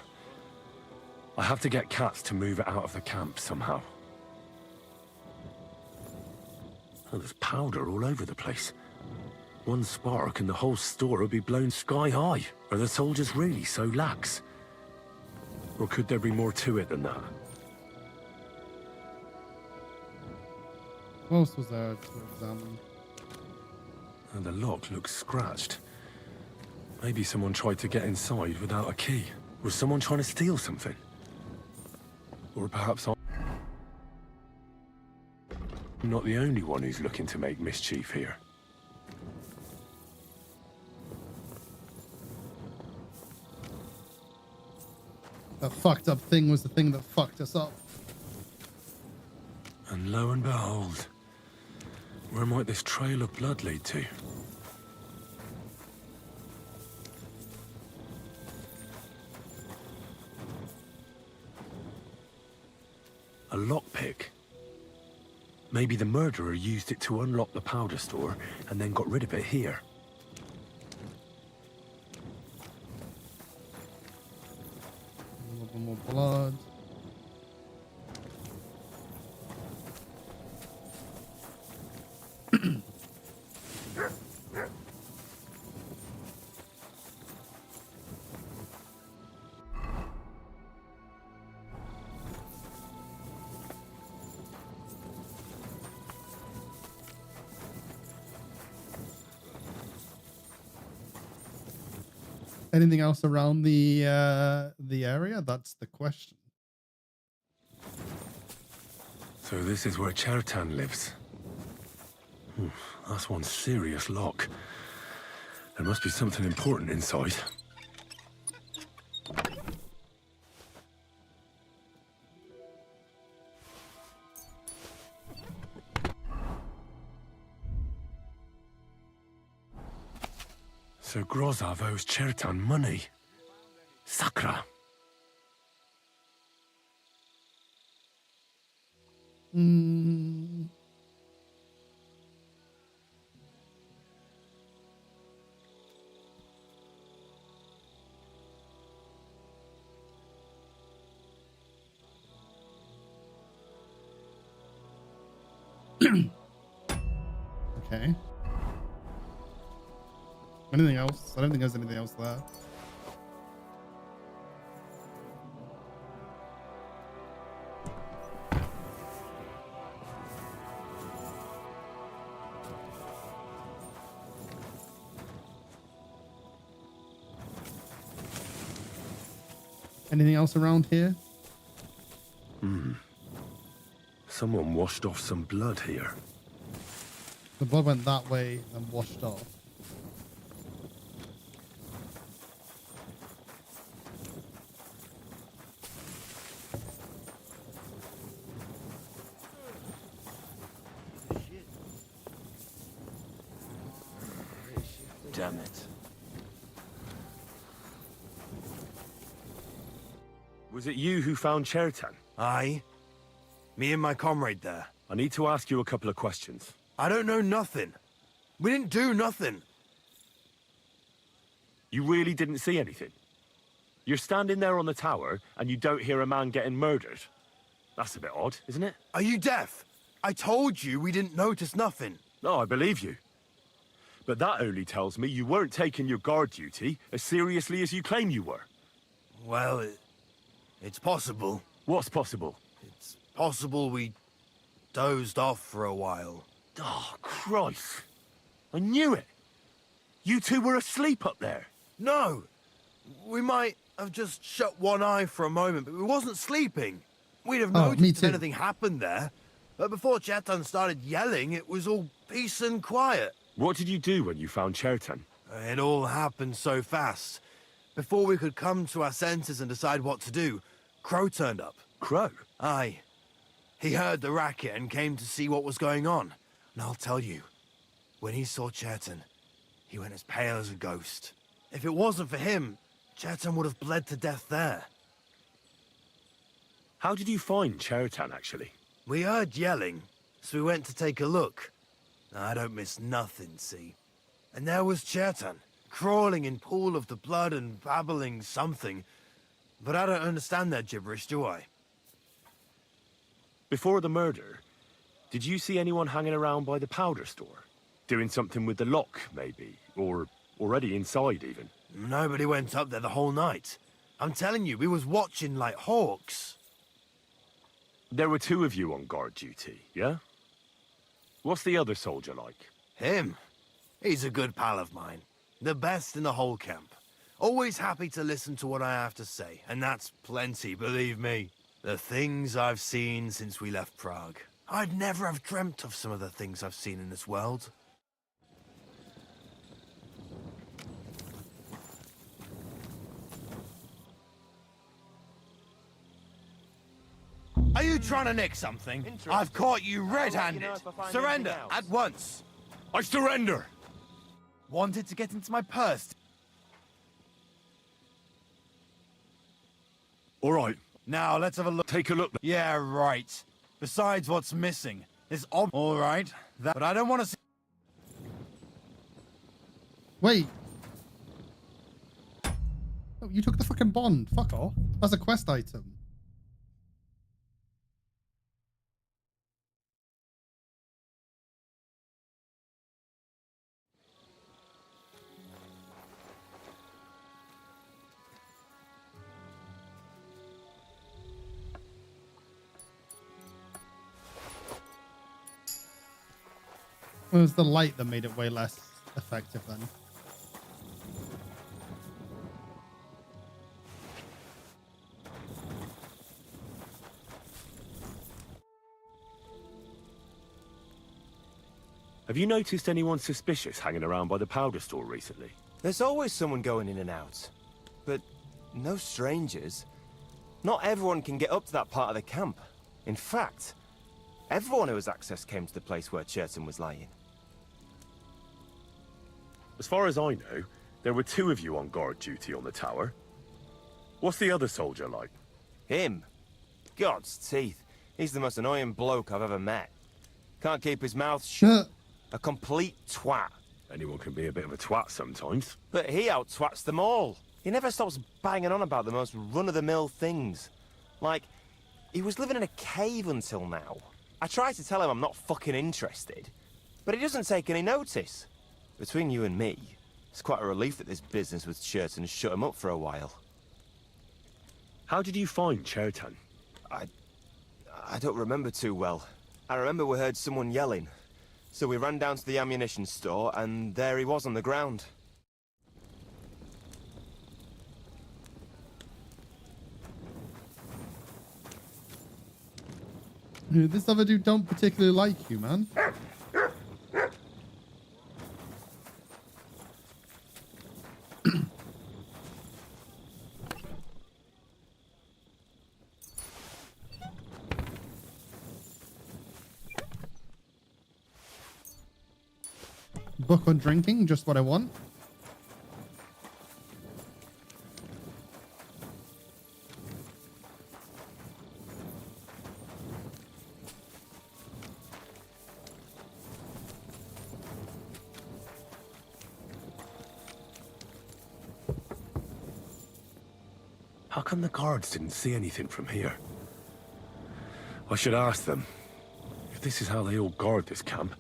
I have to get Katz to move it out of the camp somehow. Oh, there's powder all over the place. One spark and the whole store will be blown sky high. Are the soldiers really so lax? Or could there be more to it than that? What else was there to examine? And the lock looks scratched. Maybe someone tried to get inside without a key. Was someone trying to steal something? Or perhaps I'm not the only one who's looking to make mischief here. That fucked up thing was the thing that fucked us up. And lo and behold, where might this trail of blood lead to? A lockpick. Maybe the murderer used it to unlock the powder store and then got rid of it here. A little bit more blood. Anything else around the area? That's the question. So this is where Chertan lives. That's one serious lock. There must be something important inside. So Grozov owes Chertan money. Sakra. Okay. Anything else? I don't think there's anything else there. Anything else around here? Someone washed off some blood here. The blood went that way and washed off. Damn it. Was it you who found Chertan? Aye. Me and my comrade there. I need to ask you a couple of questions. I don't know nothing. We didn't do nothing. You really didn't see anything? You're standing there on the tower and you don't hear a man getting murdered? That's a bit odd, isn't it? Are you deaf? I told you we didn't notice nothing. No, I believe you. But that only tells me you weren't taking your guard duty as seriously as you claim you were. Well, it's possible. What's possible? It's possible we dozed off for a while. Oh, Christ. I knew it. You two were asleep up there. No. We might have just shut one eye for a moment, but we wasn't sleeping. We'd have noticed if anything happened there. But before Chertan started yelling, it was all peace and quiet. What did you do when you found Chertan? It all happened so fast. Before we could come to our senses and decide what to do, Crow turned up. Crow? Aye. He heard the racket and came to see what was going on. And I'll tell you, when he saw Chertan, he went as pale as a ghost. If it wasn't for him, Chertan would have bled to death there. How did you find Chertan, actually? We heard yelling, so we went to take a look. I don't miss nothing, see? And there was Chertan, crawling in pool of the blood and babbling something. But I don't understand that gibberish, do I? Before the murder, did you see anyone hanging around by the powder store? Doing something with the lock, maybe? Or already inside, even? Nobody went up there the whole night. I'm telling you, we was watching like hawks. There were two of you on guard duty, yeah? What's the other soldier like? Him? He's a good pal of mine. The best in the whole camp. Always happy to listen to what I have to say, and that's plenty, believe me. The things I've seen since we left Prague. I'd never have dreamt of some of the things I've seen in this world. Are you trying to nick something? I've caught you red-handed. Surrender at once. I surrender! Wanted to get into my purse. All right. Now, let's have a look. Take a look. Yeah, right. Besides what's missing, this all right, but I don't want to see... Wait. Oh, you took the fucking bond. Fuck off. That's a quest item. It was the light that made it way less effective then. Have you noticed anyone suspicious hanging around by the powder store recently? There's always someone going in and out. But no strangers. Not everyone can get up to that part of the camp. In fact, everyone who has access came to the place where Churton was lying. As far as I know, there were 2 of you on guard duty on the tower. What's the other soldier like? Him? God's teeth. He's the most annoying bloke I've ever met. Can't keep his mouth shut. A complete twat. Anyone can be a bit of a twat sometimes. But he out-twats them all. He never stops banging on about the most run-of-the-mill things. Like, he was living in a cave until now. I tried to tell him I'm not fucking interested, but he doesn't take any notice. Between you and me, it's quite a relief that this business with Churton shut him up for a while. How did you find Churton? I don't remember too well. I remember we heard someone yelling. So we ran down to the ammunition store, and there he was on the ground. This other dude don't particularly like you, man. Book on drinking, just what I want. How come the guards didn't see anything from here? I should ask them. If this is how they all guard this camp,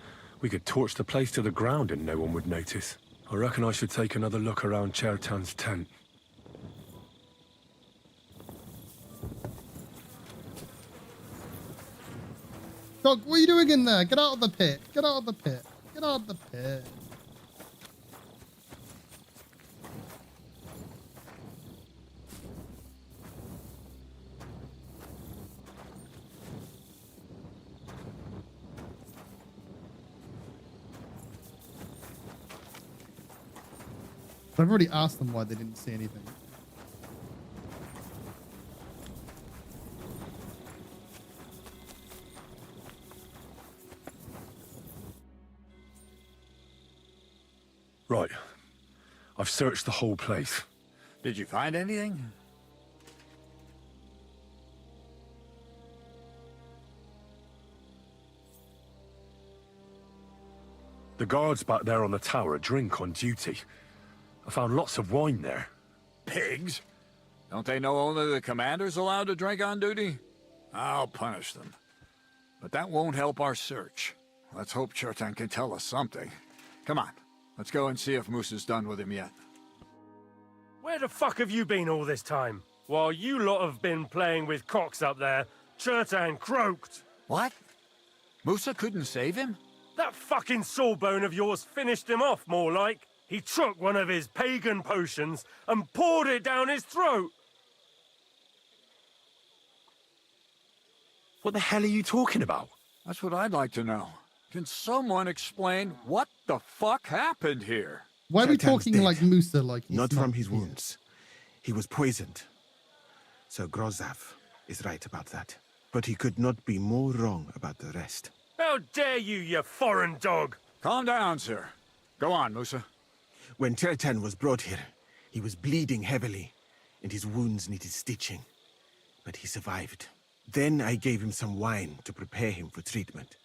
we could torch the place to the ground and no one would notice. I reckon I should take another look around Chertan's tent. Dog, what are you doing in there? Get out of the pit. Get out of the pit. Get out of the pit. I've already asked them why they didn't see anything. Right. I've searched the whole place. Did you find anything? The guards back there on the tower drink on duty. I found lots of wine there. Pigs? Don't they know only the commander's allowed to drink on duty? I'll punish them. But that won't help our search. Let's hope Chertan can tell us something. Come on, let's go and see if Moose is done with him yet. Where the fuck have you been all this time? While you lot have been playing with cocks up there, Chertan croaked. What? Musa couldn't save him? That fucking sawbone of yours finished him off, more like. He took one of his pagan potions and poured it down his throat. What the hell are you talking about? That's what I'd like to know. Can someone explain what the fuck happened here? Why are we talking like Musa? Like he's not from his wounds. He was poisoned. So Grozav is right about that. But he could not be more wrong about the rest. How dare you, you foreign dog! Calm down, sir. Go on, Musa. When Chertan was brought here, he was bleeding heavily, and his wounds needed stitching. But he survived. Then I gave him some wine to prepare him for treatment.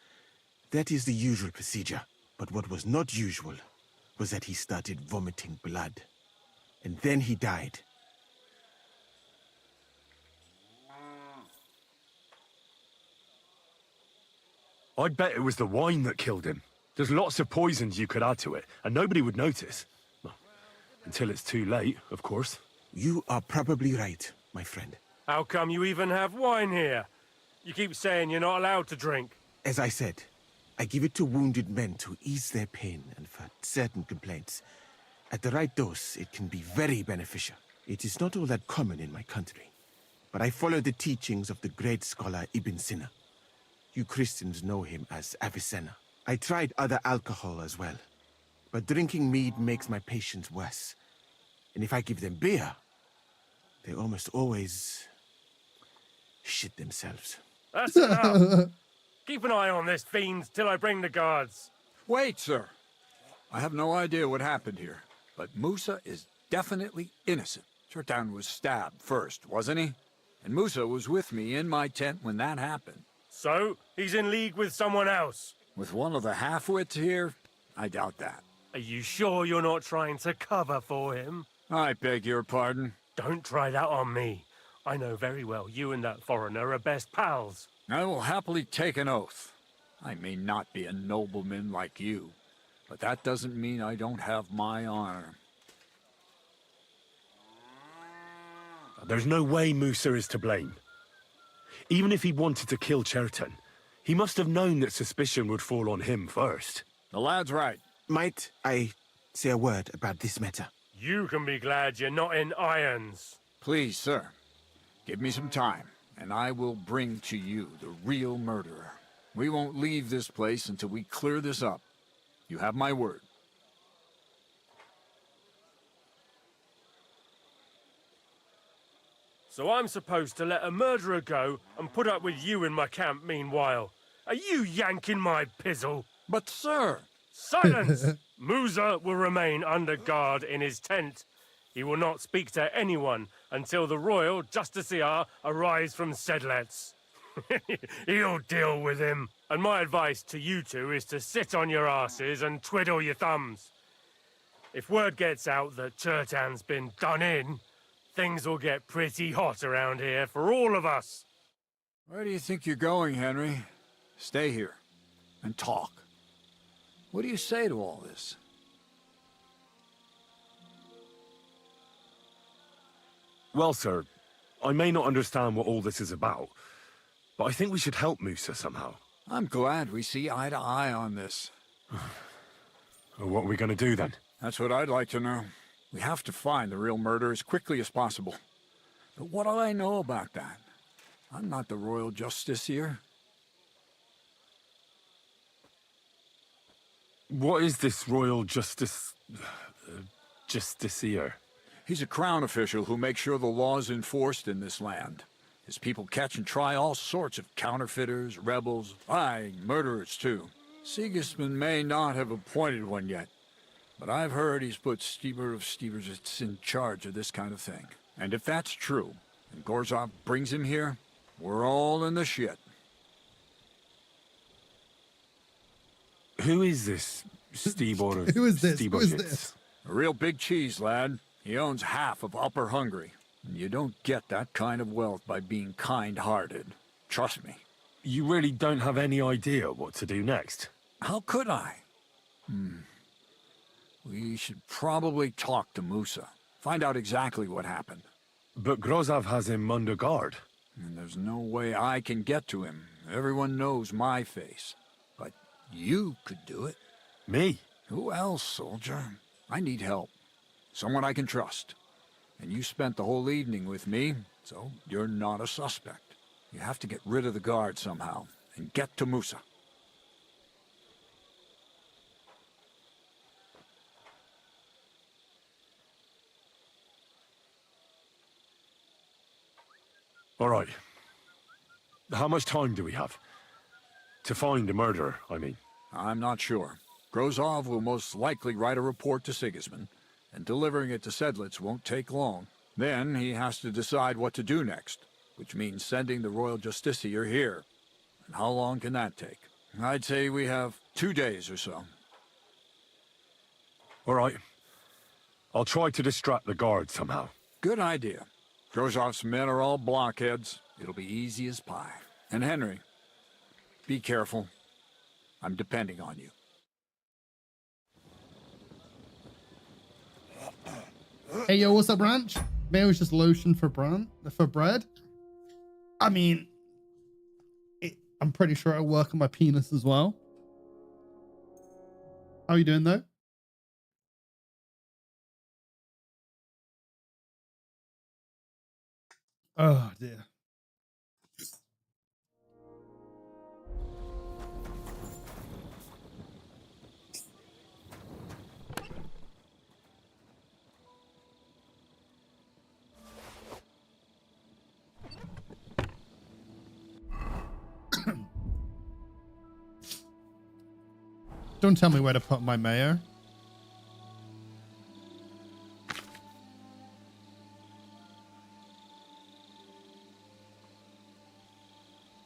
That is the usual procedure. But what was not usual was that he started vomiting blood. And then he died. I'd bet it was the wine that killed him. There's lots of poisons you could add to it, and nobody would notice. Well, until it's too late, of course. You are probably right, my friend. How come you even have wine here? You keep saying you're not allowed to drink. As I said, I give it to wounded men to ease their pain and for certain complaints. At the right dose, it can be very beneficial. It is not all that common in my country, but I follow the teachings of the great scholar Ibn Sina. You Christians know him as Avicenna. I tried other alcohol as well, but drinking mead makes my patients worse. And if I give them beer, they almost always shit themselves. That's enough. Keep an eye on this fiend till I bring the guards. Wait, sir. I have no idea what happened here, but Musa is definitely innocent. Chertan was stabbed first, wasn't he? And Musa was with me in my tent when that happened. So, he's in league with someone else? With one of the half-wits here? I doubt that. Are you sure you're not trying to cover for him? I beg your pardon. Don't try that on me. I know very well you and that foreigner are best pals. I will happily take an oath. I may not be a nobleman like you, but that doesn't mean I don't have my honor. There's no way Musa is to blame. Even if he wanted to kill Chertan, he must have known that suspicion would fall on him first. The lad's right. Might I say a word about this matter? You can be glad you're not in irons. Please, sir, give me some time, and I will bring to you the real murderer. We won't leave this place until we clear this up. You have my word. So I'm supposed to let a murderer go and put up with you in my camp meanwhile. Are you yanking my pizzle? But, sir... Silence! Musa will remain under guard in his tent. He will not speak to anyone until the royal justiciar arrives from Sedlets. He'll deal with him. And my advice to you two is to sit on your asses and twiddle your thumbs. If word gets out that Chertan's been done in, things will get pretty hot around here for all of us. Where do you think you're going, Henry? Stay here and talk. What do you say to all this? Well, sir, I may not understand what all this is about, but I think we should help Musa somehow. I'm glad we see eye to eye on this. Well, what are we going to do then? That's what I'd like to know. We have to find the real murderer as quickly as possible. But what do I know about that? I'm not the royal justiciar. What is this royal justiciar? He's a crown official who makes sure the law's enforced in this land. His people catch and try all sorts of counterfeiters, rebels, aye, murderers too. Sigismund may not have appointed one yet, but I've heard he's put Steber of Steversitz in charge of this kind of thing. And if that's true, and Gorzov brings him here, we're all in the shit. Who is this Stebor of Who is this? Who is Stebersitz? this? A real big cheese, lad. He owns half of Upper Hungary. And you don't get that kind of wealth by being kind-hearted. Trust me. You really don't have any idea what to do next? How could I? We should probably talk to Musa. Find out exactly what happened. But Grozov has him under guard. And there's no way I can get to him. Everyone knows my face. But you could do it. Me? Who else, soldier? I need help. Someone I can trust. And you spent the whole evening with me, so you're not a suspect. You have to get rid of the guard somehow, and get to Musa. All right. How much time do we have? To find the murderer, I mean. I'm not sure. Grozov will most likely write a report to Sigismund, and delivering it to Sedlitz won't take long. Then he has to decide what to do next, which means sending the royal justiciar here. And how long can that take? I'd say we have 2 days or so. All right. I'll try to distract the guard somehow. Good idea. Grozov's men are all blockheads. It'll be easy as pie. And Henry, be careful. I'm depending on you. Hey, yo, what's up, Ranch? Maybe it was just lotion for bread. I mean, I'm pretty sure it'll work on my penis as well. How are you doing, though? Oh, dear. Don't tell me where to put my mayor.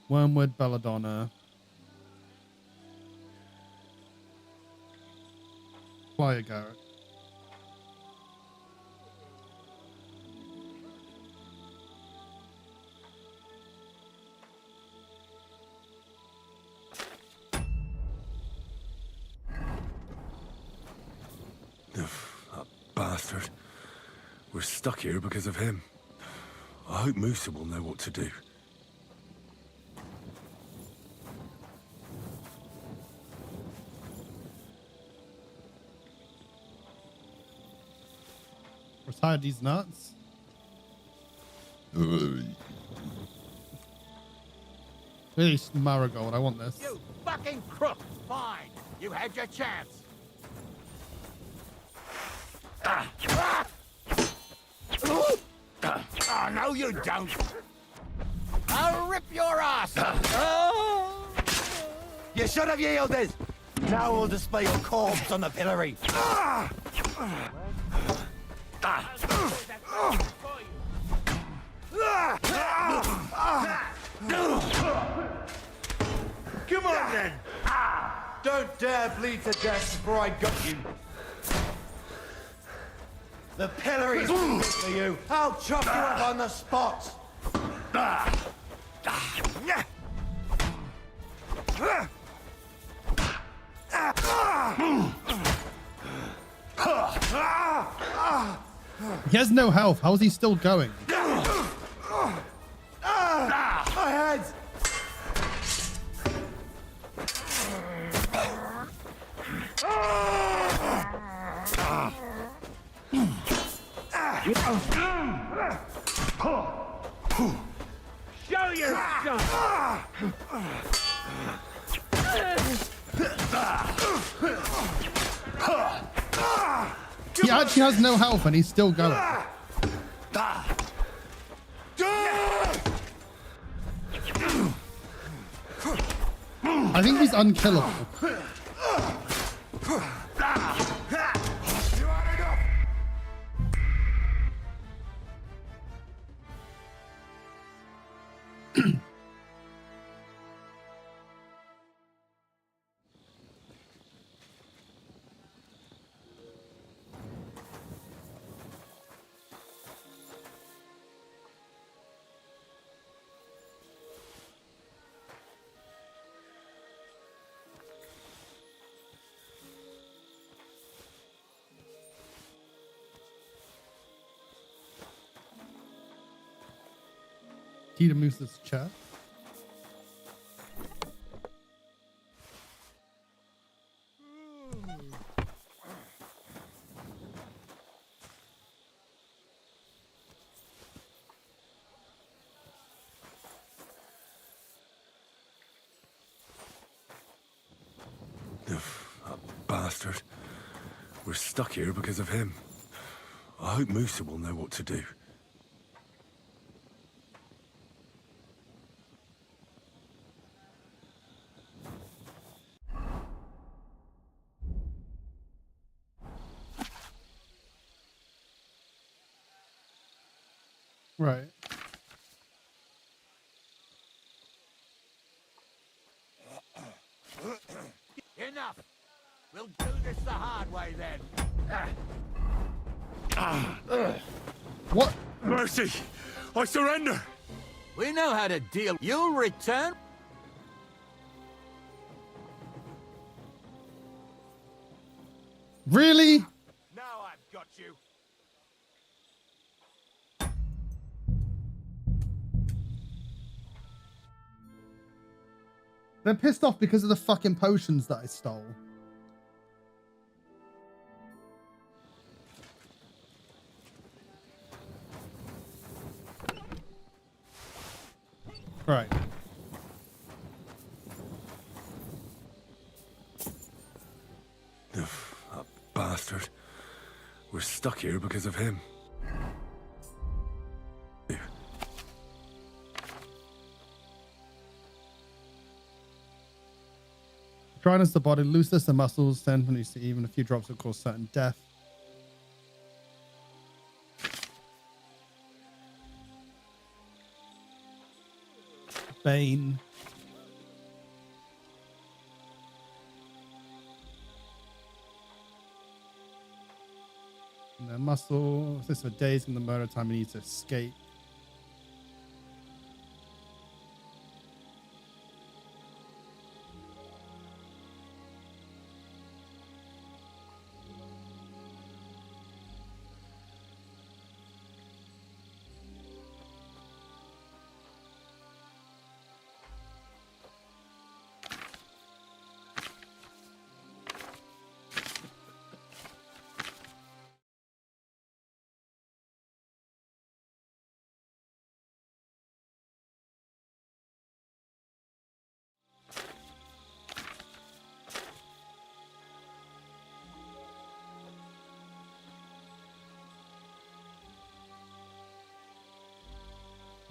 Wormwood, Belladonna. Flyer Garrett. That bastard. We're stuck here because of him. I hope Musa will know what to do. Retire these nuts. This marigold, I want this. You fucking crook! Fine, you had your chance. Oh, no, you don't. I'll rip your ass. You should have yielded. Now we'll display your corpse on the pillory. Come on then. Don't dare bleed to death before I got you. The pillory's good for you. I'll chop you up on the spot. He has no health. How is he still going? My head! Show yourself! He actually has no health and he's still going. I think he's unkillable. Key to Moose's chest. That bastard. We're stuck here because of him. I hope Musa will know what to do. Right. Enough. We'll do this the hard way then. What? Mercy! I surrender! We know how to deal. You'll return. Really? Now I've got you. They're pissed off because of the fucking potions that I stole. Right. That bastard. We're stuck here because of him. Dryness the body, looseness the muscles, then when you see even a few drops will cause certain death. Bane. And then muscle. This for days in the murder time he needs to escape.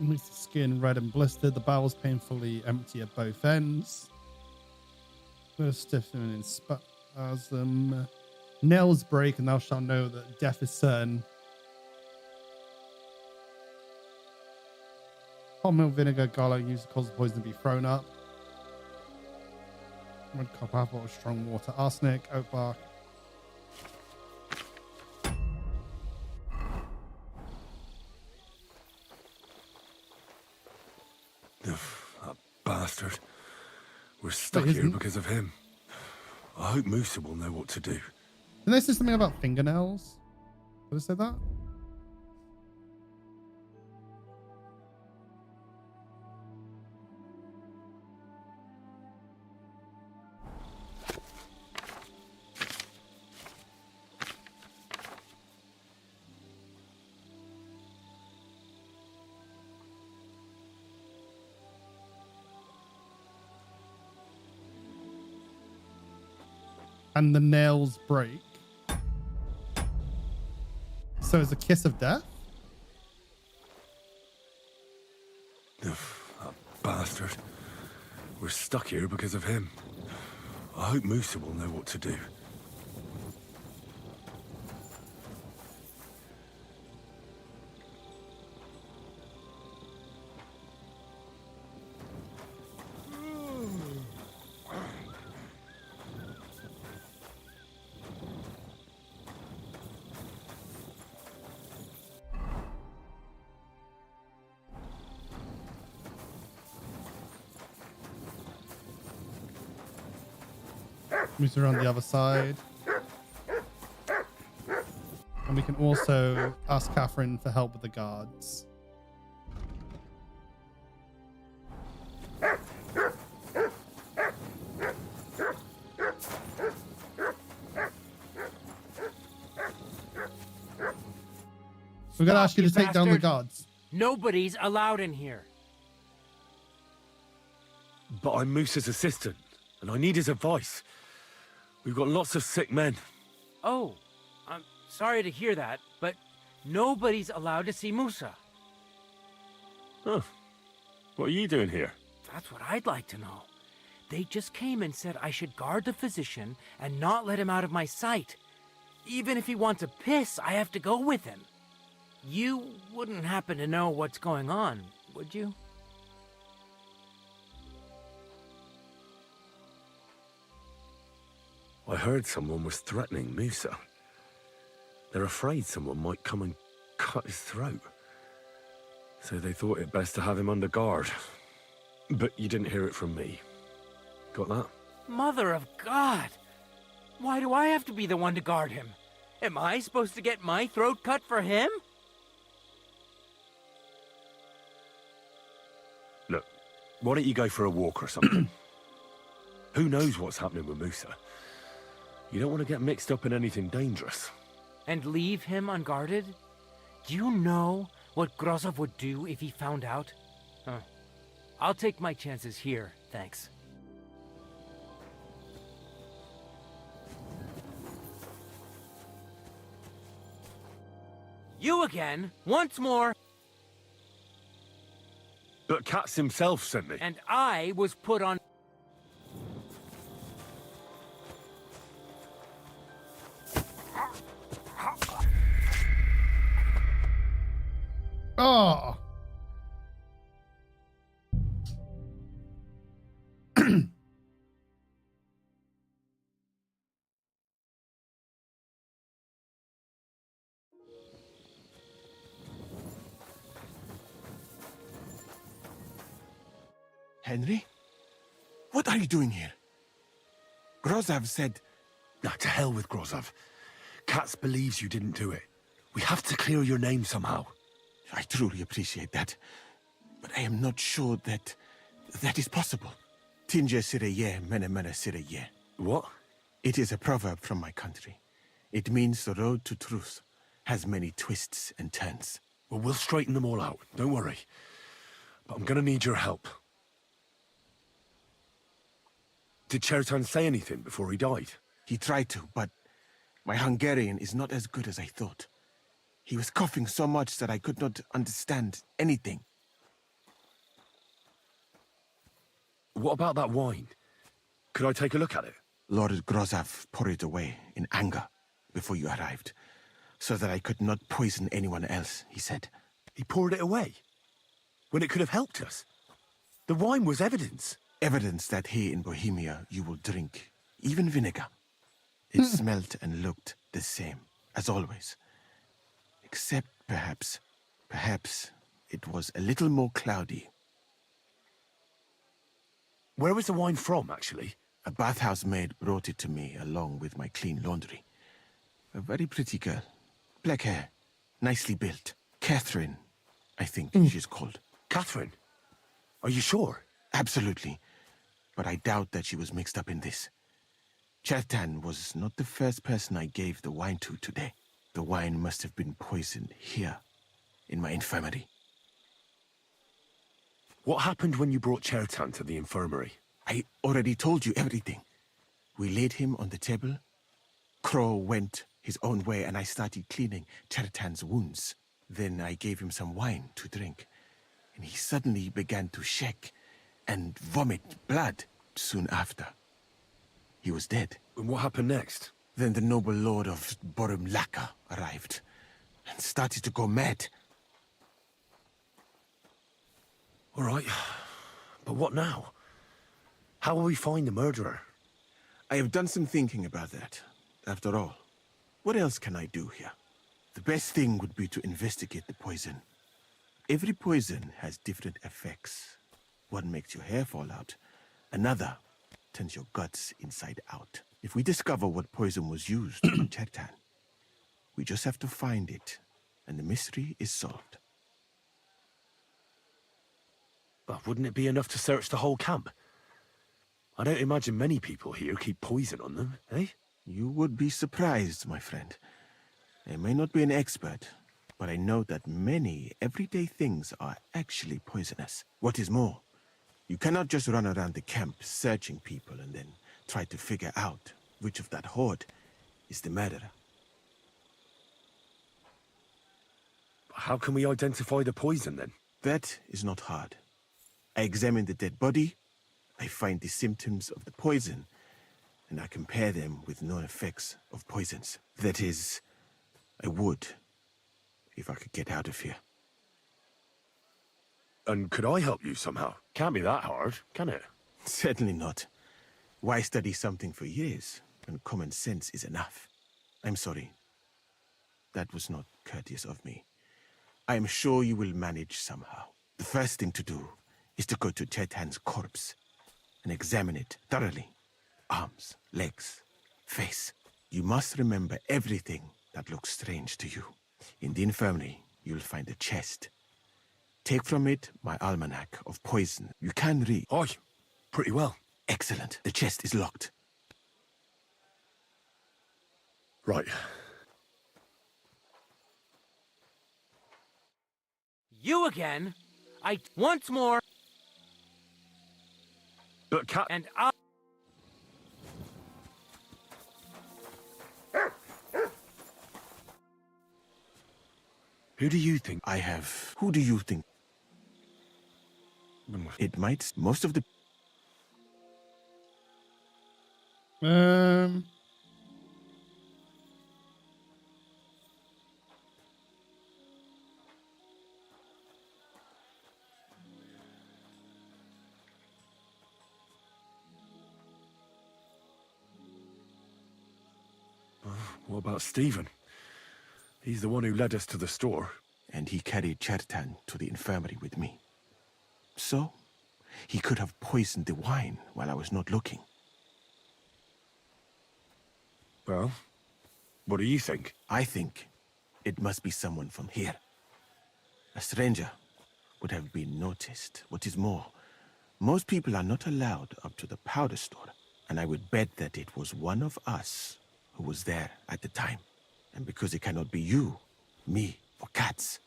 Makes the skin red and blistered. The bowels painfully empty at both ends. First stiffening in spasm. Nails break, and thou shalt know that death is certain. Hot milk, vinegar, garlic used to cause the poison to be thrown up. Red copper apple, strong water, arsenic, oak bark. That bastard. We're stuck here because of him. I hope Musa will know what to do. Didn't they say something about fingernails? Did they say that? And the nails break. So it's a kiss of death? That bastard. We're stuck here because of him. I hope Musa will know what to do. Moves around the other side. And we can also ask Catherine for help with the guards. We're gonna ask you to take down the guards. Nobody's allowed in here. But I'm Musa's assistant, and I need his advice. We've got lots of sick men. Oh, I'm sorry to hear that, but nobody's allowed to see Musa. Huh. What are you doing here? That's what I'd like to know. They just came and said I should guard the physician and not let him out of my sight. Even if he wants to piss, I have to go with him. You wouldn't happen to know what's going on, would you? I heard someone was threatening Musa. They're afraid someone might come and cut his throat. So they thought it best to have him under guard. But you didn't hear it from me. Got that? Mother of God! Why do I have to be the one to guard him? Am I supposed to get my throat cut for him? Look, why don't you go for a walk or something? Who knows what's happening with Musa? You don't want to get mixed up in anything dangerous. And leave him unguarded? Do you know what Groschen would do if he found out? Huh. I'll take my chances here, thanks. You again, once more. But Katz himself sent me. And I was put on... Oh. Henry? What are you doing here? Grozav said... Nah, to hell with Grozav. Katz believes you didn't do it. We have to clear your name somehow. I truly appreciate that. But I am not sure that is possible. Tinja sireye, mene mene sireye. What? It is a proverb from my country. It means the road to truth has many twists and turns. Well, we'll straighten them all out. Don't worry. But I'm gonna need your help. Did Chertan say anything before he died? He tried to, but my Hungarian is not as good as I thought. He was coughing so much that I could not understand anything. What about that wine? Could I take a look at it? Lord Grozav poured it away in anger before you arrived, so that I could not poison anyone else, he said. He poured it away? When it could have helped us? The wine was evidence. Evidence that here in Bohemia you will drink, even vinegar. It smelt and looked the same, as always. Except perhaps it was a little more cloudy. Where was the wine from, actually? A bathhouse maid brought it to me along with my clean laundry. A very pretty girl. Black hair, nicely built. Catherine, I think she's called. Catherine? Are you sure? Absolutely. But I doubt that she was mixed up in this. Chertan was not the first person I gave the wine to today. The wine must have been poisoned here, in my infirmary. What happened when you brought Chertan to the infirmary? I already told you everything. We laid him on the table. Crow went his own way and I started cleaning Chertan's wounds. Then I gave him some wine to drink. And he suddenly began to shake and vomit blood soon after. He was dead. And what happened next? Then the noble lord of Borumlaka arrived and started to go mad. All right. But what now? How will we find the murderer? I have done some thinking about that. After all, what else can I do here? The best thing would be to investigate the poison. Every poison has different effects. One makes your hair fall out. Another turns your guts inside out. If we discover what poison was used on Chertan, we just have to find it, and the mystery is solved. But wouldn't it be enough to search the whole camp? I don't imagine many people here keep poison on them, eh? You would be surprised, my friend. I may not be an expert, but I know that many everyday things are actually poisonous. What is more, you cannot just run around the camp searching people and then try to figure out which of that horde is the murderer. How can we identify the poison, then? That is not hard. I examine the dead body, I find the symptoms of the poison, and I compare them with known effects of poisons. That is, I would, if I could get out of here. And could I help you somehow? Can't be that hard, can it? Certainly not. Why study something for years when common sense is enough? I'm sorry. That was not courteous of me. I am sure you will manage somehow. The first thing to do is to go to Chertan's corpse and examine it thoroughly. Arms, legs, face. You must remember everything that looks strange to you. In the infirmary, you'll find a chest. Take from it my almanac of poison. You can read. Aye, pretty well. Excellent. The chest is locked. Right. You again? Once more. But And I... Who do you think? I have... Who do you think? It might... Most of the... What about Stephen? He's the one who led us to the store. And he carried Chertan to the infirmary with me. So, he could have poisoned the wine while I was not looking. Well, what do you think? I think it must be someone from here. A stranger would have been noticed. What is more, most people are not allowed up to the powder store, and I would bet that it was one of us who was there at the time. And because it cannot be you, me, or Katz,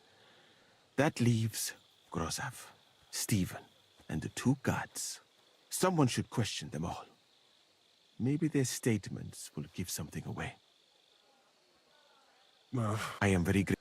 that leaves Grozav, Stephen, and the two guards. Someone should question them all. Maybe their statements will give something away. Well, I am very grateful.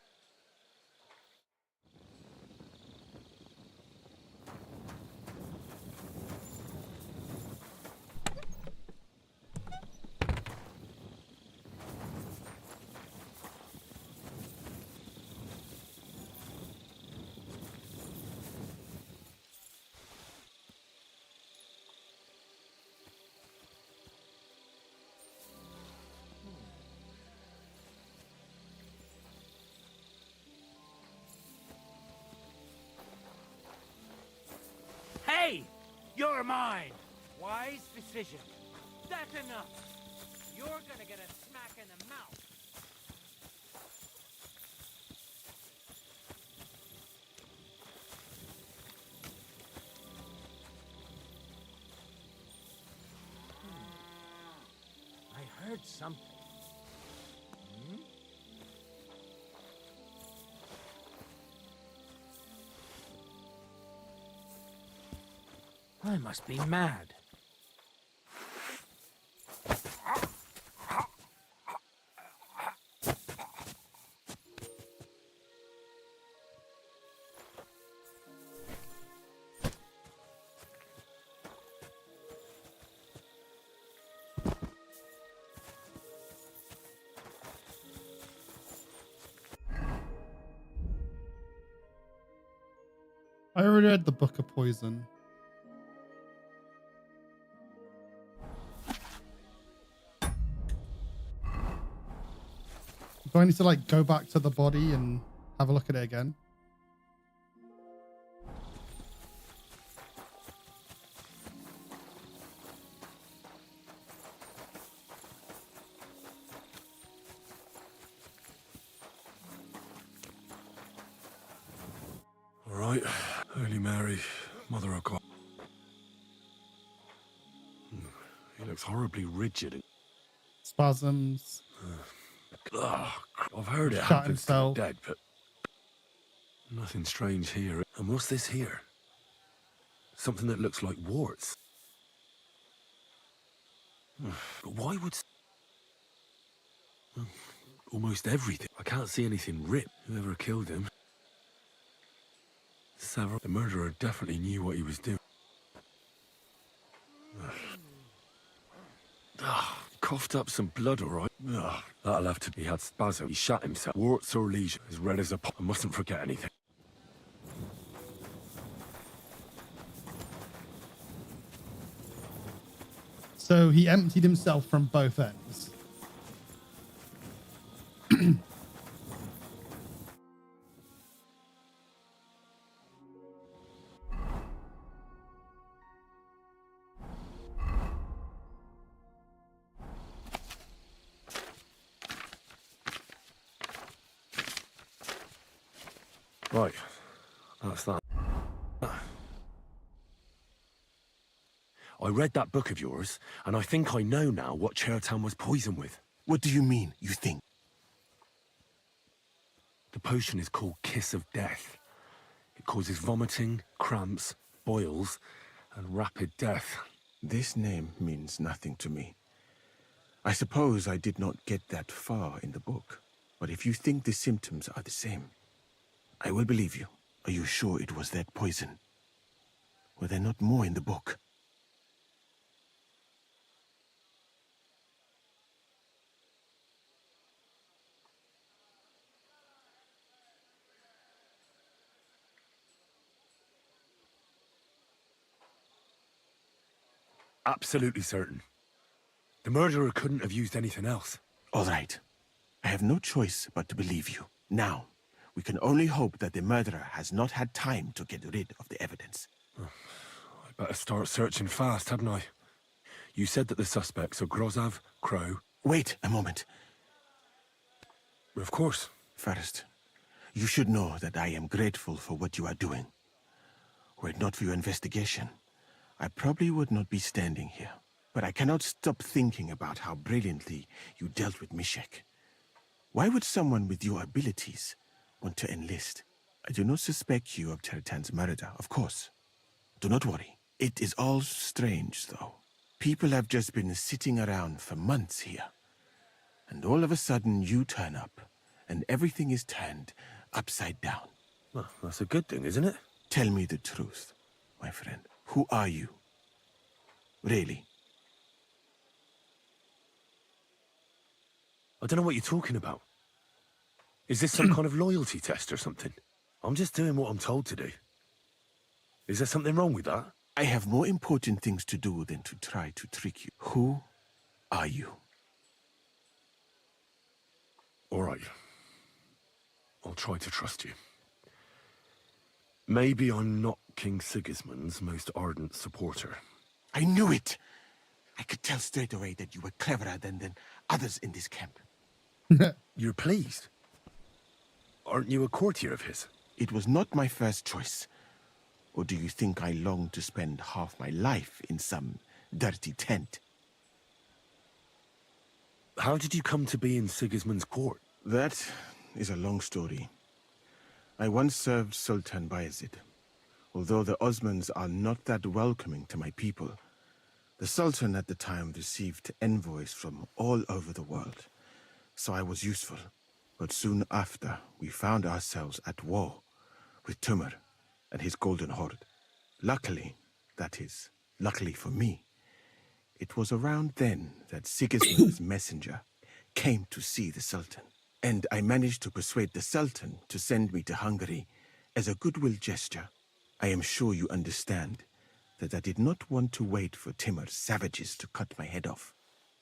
Hey! You're mine! Wise decision. That's enough! You're gonna get a smack in the mouth! I heard something. I must be mad. I already read the Book of Poison. Do I need to like go back to the body and have a look at it again? all right. Holy Mary, Mother of God. He looks horribly rigid. Spasms. Ugh, I've heard it Shot happens to the himself. dead, but nothing strange here. And what's this here? Something that looks like warts. But why would... Almost everything. I can't see anything ripped. Whoever killed him. Several. The murderer definitely knew what he was doing. Coughed up some blood, all right. That'll have to be. He had spasm. He shot himself. Warts or lesion. As red as a pot. I mustn't forget anything. So he emptied himself from both ends. Right. That's that. I read that book of yours, and I think I know now what Chertan was poisoned with. What do you mean, you think? The potion is called Kiss of Death. It causes vomiting, cramps, boils, and rapid death. This name means nothing to me. I suppose I did not get that far in the book, but if you think the symptoms are the same, I will believe you. Are you sure it was that poison? Were there not more in the book? Absolutely certain. The murderer couldn't have used anything else. All right. I have no choice but to believe you. Now, we can only hope that the murderer has not had time to get rid of the evidence. I better start searching fast, hadn't I? You said that the suspects are Grozav, Crow... Wait a moment. Of course. First, you should know that I am grateful for what you are doing. Were it not for your investigation, I probably would not be standing here. But I cannot stop thinking about how brilliantly you dealt with Mishek. Why would someone with your abilities want to enlist? I do not suspect you of Teritan's murder, of course. Do not worry. It is all strange, though. People have just been sitting around for months here. And all of a sudden you turn up, and everything is turned upside down. Well, that's a good thing, isn't it? Tell me the truth, my friend. Who are you? Really? I don't know what you're talking about. Is this some kind of loyalty test or something? I'm just doing what I'm told to do. Is there something wrong with that? I have more important things to do than to try to trick you. Who are you? All right. I'll try to trust you. Maybe I'm not King Sigismund's most ardent supporter. I knew it! I could tell straight away that you were cleverer than others in this camp. You're pleased? Aren't you a courtier of his? It was not my first choice. Or do you think I long to spend half my life in some dirty tent? How did you come to be in Sigismund's court? That is a long story. I once served Sultan Bayezid. Although the Osmans are not that welcoming to my people, the Sultan at the time received envoys from all over the world, so I was useful. But soon after, we found ourselves at war with Timur and his Golden Horde. Luckily, that is, luckily for me, it was around then that Sigismund's messenger came to see the Sultan. And I managed to persuade the Sultan to send me to Hungary as a goodwill gesture. I am sure you understand that I did not want to wait for Timur's savages to cut my head off.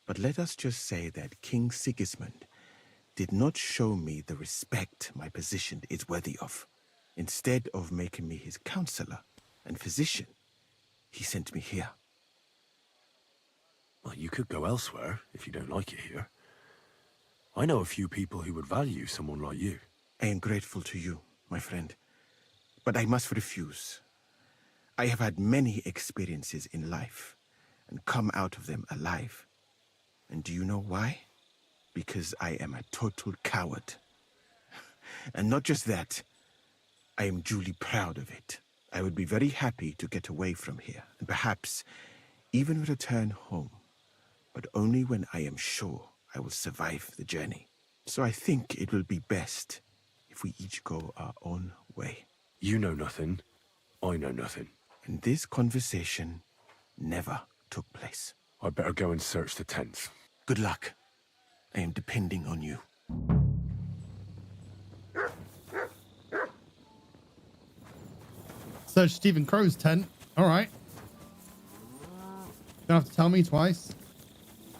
But let us just say that King Sigismund did not show me the respect my position is worthy of. Instead of making me his counselor and physician, he sent me here. Well, you could go elsewhere if you don't like it here. I know a few people who would value someone like you. I am grateful to you, my friend. But I must refuse. I have had many experiences in life and come out of them alive. And do you know why? Because I am a total coward. And not just that, I am duly proud of it. I would be very happy to get away from here and perhaps even return home, but only when I am sure I will survive the journey. So I think it will be best if we each go our own way. You know nothing. I know nothing. And this conversation never took place. I better go and search the tents. Good luck. I am depending on you. Search Stephen Crow's tent. All right. Don't have to tell me twice.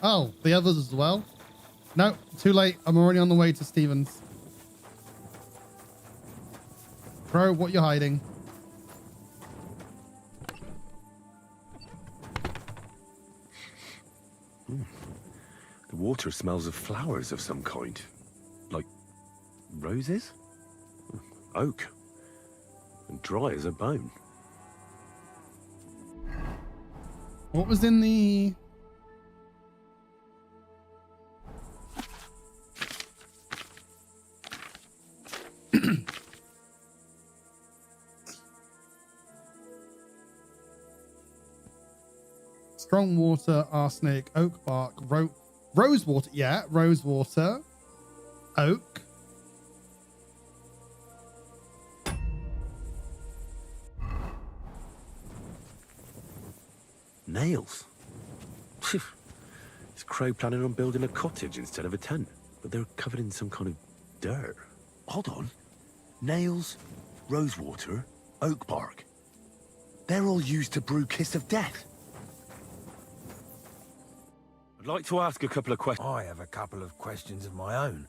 Oh, the others as well? No, too late. I'm already on the way to Stephen's. Crow, what you hiding? The water smells of flowers of some kind. Like roses? Oak. And dry as a bone. What was in the... Strong water, arsenic, oak bark, rose water. Yeah, rose water, oak. Nails. Is Crow planning on building a cottage instead of a tent? But they're covered in some kind of dirt. Hold on. Nails, rosewater, oak bark. They're all used to brew Kiss of Death. I'd like to ask a couple of questions. I have a couple of questions of my own.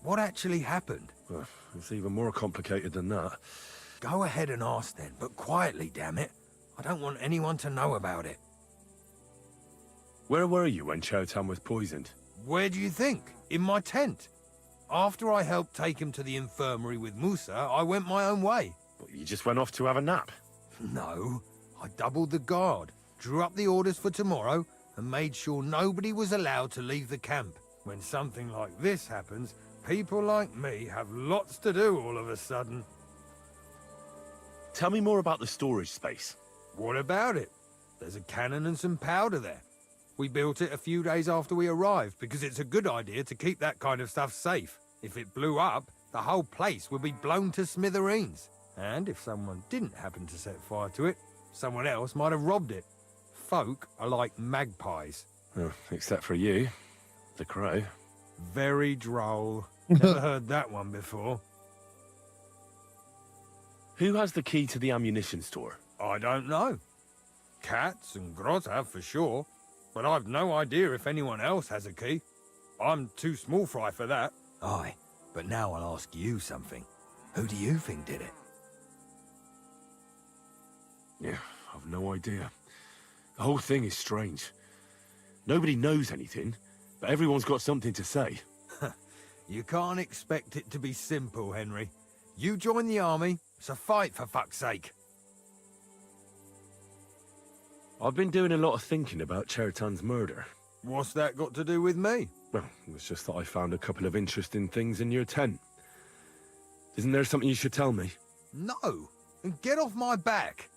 What actually happened? Well, it's even more complicated than that. Go ahead and ask then, but quietly, damn it. I don't want anyone to know about it. Where were you when Chotan was poisoned? Where do you think? In my tent. After I helped take him to the infirmary with Musa, I went my own way. Well, you just went off to have a nap? No, I doubled the guard, drew up the orders for tomorrow, and made sure nobody was allowed to leave the camp. When something like this happens, people like me have lots to do all of a sudden. Tell me more about the storage space. What about it? There's a cannon and some powder there. We built it a few days after we arrived because it's a good idea to keep that kind of stuff safe. If it blew up, the whole place would be blown to smithereens. And if someone didn't happen to set fire to it, someone else might have robbed it. Folk are like magpies. Oh, except for you, the crow. Very droll. Never heard that one before. Who has the key to the ammunition store? I don't know. Cats and Groz have for sure, but I've no idea if anyone else has a key. I'm too small fry for that. Aye, but now I'll ask you something. Who do you think did it? Yeah, I've no idea. The whole thing is strange. Nobody knows anything, but everyone's got something to say. You can't expect it to be simple, Henry. You join the army, it's a fight for fuck's sake. I've been doing a lot of thinking about Chertan's murder. What's that got to do with me? Well, it was just that I found a couple of interesting things in your tent. Isn't there something you should tell me? No, and get off my back.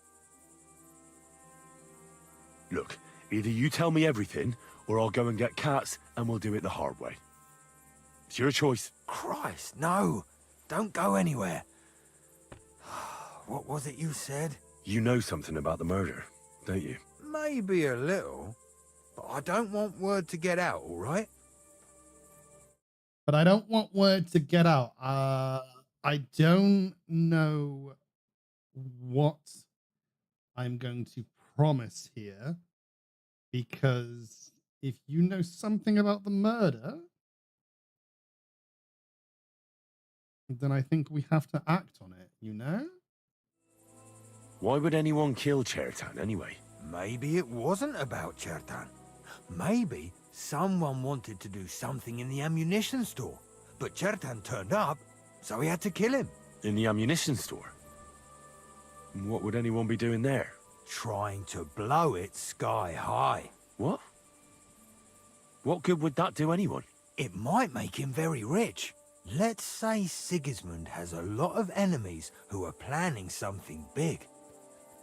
Look, either you tell me everything, or I'll go and get cats, and we'll do it the hard way. It's your choice. Christ, no. Don't go anywhere. What was it you said? You know something about the murder, don't you? Maybe a little, but I don't want word to get out, all right? But I don't want word to get out. I don't know what I'm going to promise here, because if you know something about the murder, then I think we have to act on it, you know? Why would anyone kill Chertan anyway? Maybe it wasn't about Chertan. Maybe someone wanted to do something in the ammunition store, but Chertan turned up, so he had to kill him. In the ammunition store? And what would anyone be doing there? Trying to blow it sky high. What? What good would that do anyone? It might make him very rich. Let's say Sigismund has a lot of enemies who are planning something big.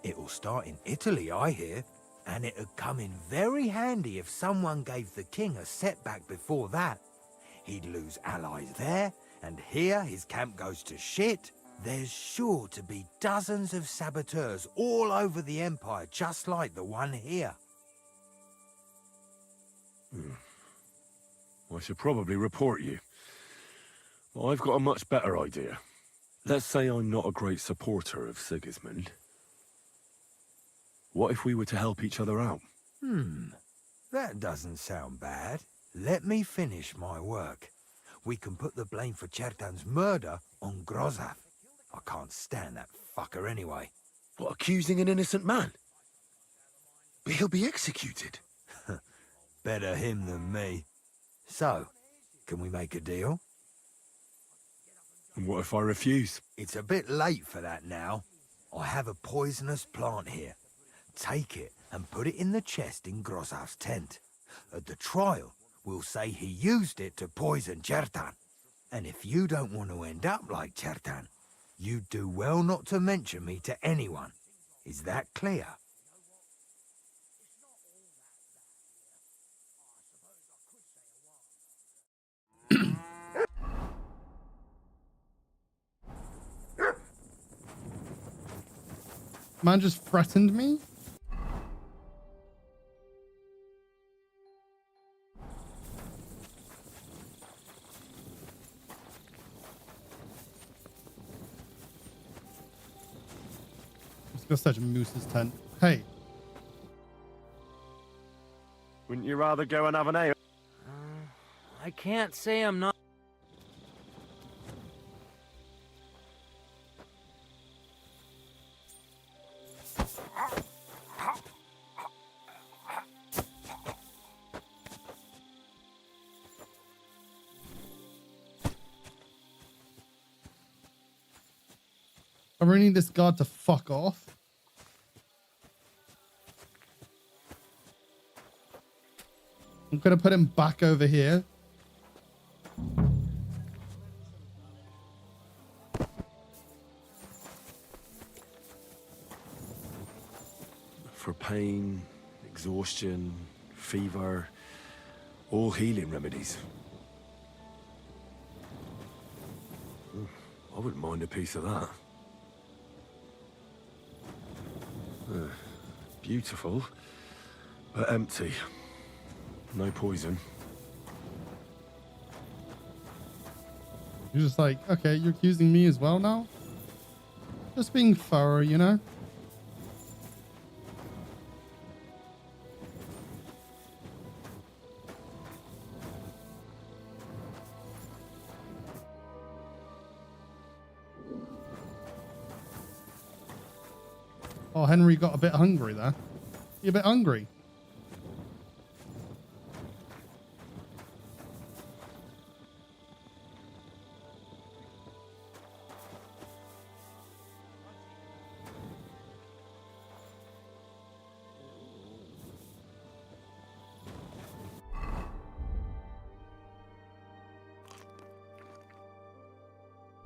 It'll start in Italy, I hear, and it'd come in very handy if someone gave the king a setback before that. He'd lose allies there, and here his camp goes to shit. There's sure to be dozens of saboteurs all over the empire, just like the one here. I should probably report you. But I've got a much better idea. Let's say I'm not a great supporter of Sigismund. What if we were to help each other out? That doesn't sound bad. Let me finish my work. We can put the blame for Chertan's murder on Grozav. I can't stand that fucker anyway. What, accusing an innocent man? But he'll be executed. Better him than me. So, can we make a deal? And what if I refuse? It's a bit late for that now. I have a poisonous plant here. Take it and put it in the chest in Grozav's tent. At the trial, we'll say he used it to poison Chertan. And if you don't want to end up like Chertan, you do well not to mention me to anyone. Is that clear? Man just threatened me? Let's go search Moose's tent. Hey. Wouldn't you rather go and have an ale? I can't say I'm not. I really need this guard to fuck off. I'm gonna put him back over here. For pain, exhaustion, fever, all healing remedies. I wouldn't mind a piece of that. Beautiful, but empty. No poison. You're just like, okay, you're accusing me as well now? Just being thorough, you know? Oh, Henry got a bit hungry there. You a bit hungry?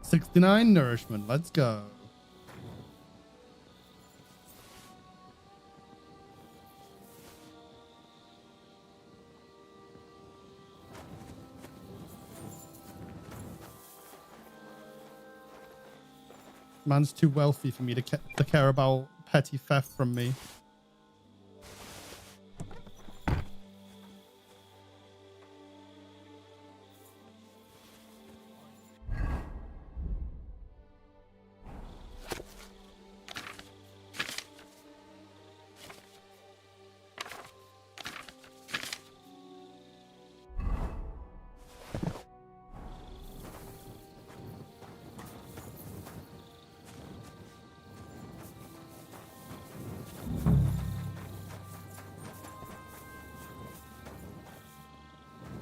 $69 nourishment. Let's go. Man's too wealthy for me to care about petty theft from me.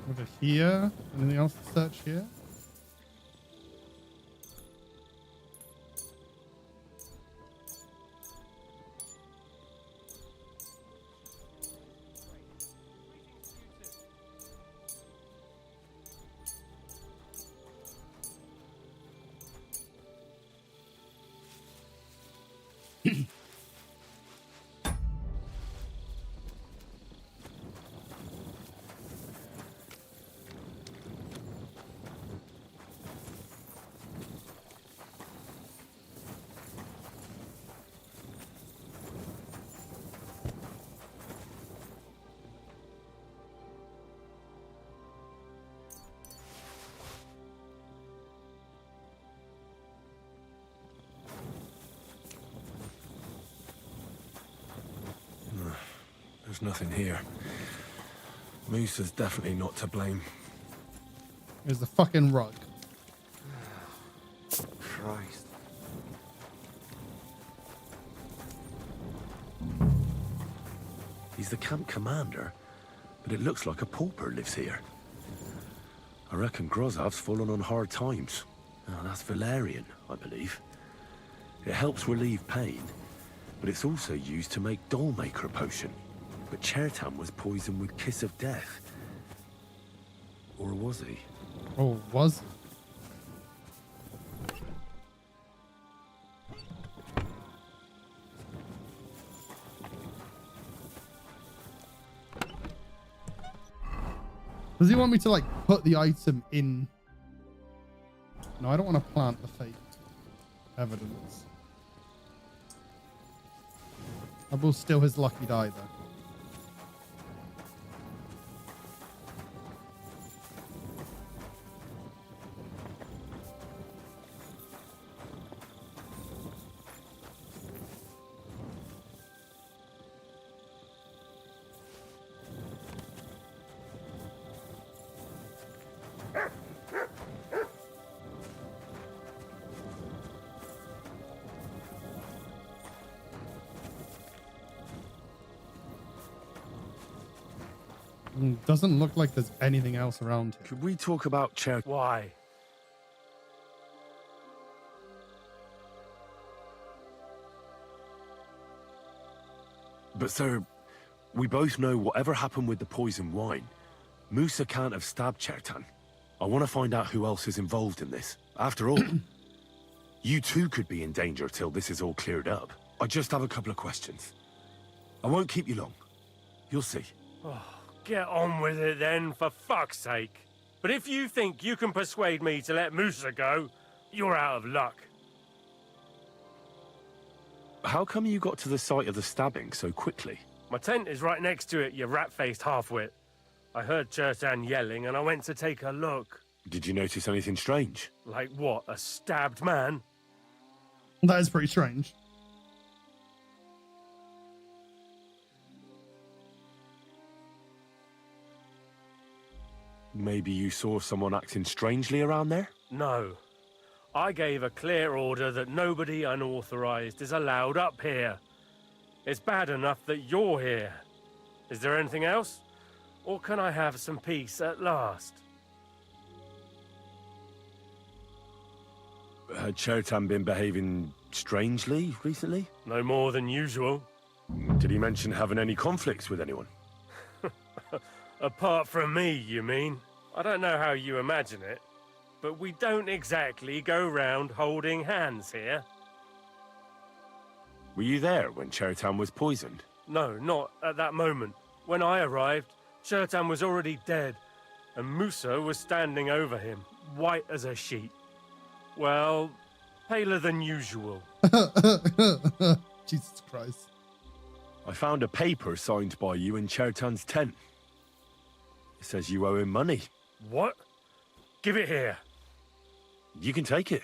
Over here. Anything else to search here? There's nothing here. Moose is definitely not to blame. Here's the fucking rug. Christ. He's the camp commander, but it looks like a pauper lives here. I reckon Grozov's fallen on hard times. Oh, that's valerian, I believe. It helps relieve pain, but it's also used to make dollmaker potion. But Chertam was poisoned with Kiss of Death. Or was he? Oh, was? Does he want me to like put the item in? No, I don't want to plant the fake evidence. I will steal his lucky die though. Doesn't look like there's anything else around here. Could we talk about Why? But sir, we both know whatever happened with the poison wine, Musa can't have stabbed Chertan. I want to find out who else is involved in this. After all, you too could be in danger till this is all cleared up. I just have a couple of questions. I won't keep you long. You'll see. Oh, get on with it then, for fuck's sake. But if you think you can persuade me to let Musa go, you're out of luck. How come you got to the site of the stabbing so quickly? My tent is right next to it, you rat-faced half-wit. I heard Chertan yelling and I went to take a look. Did you notice anything strange? Like what, a stabbed man? That is pretty strange. Maybe you saw someone acting strangely around there? No. I gave a clear order that nobody unauthorized is allowed up here. It's bad enough that you're here. Is there anything else? Or can I have some peace at last? Had Chertan been behaving strangely recently? No more than usual. Did he mention having any conflicts with anyone? Apart from me, you mean? I don't know how you imagine it, but we don't exactly go round holding hands here. Were you there when Chertan was poisoned? No, not at that moment. When I arrived, Chertan was already dead, and Musa was standing over him, white as a sheet. Well, paler than usual. Jesus Christ. I found a paper signed by you in Chertan's tent. It says you owe him money. What? Give it here. You can take it.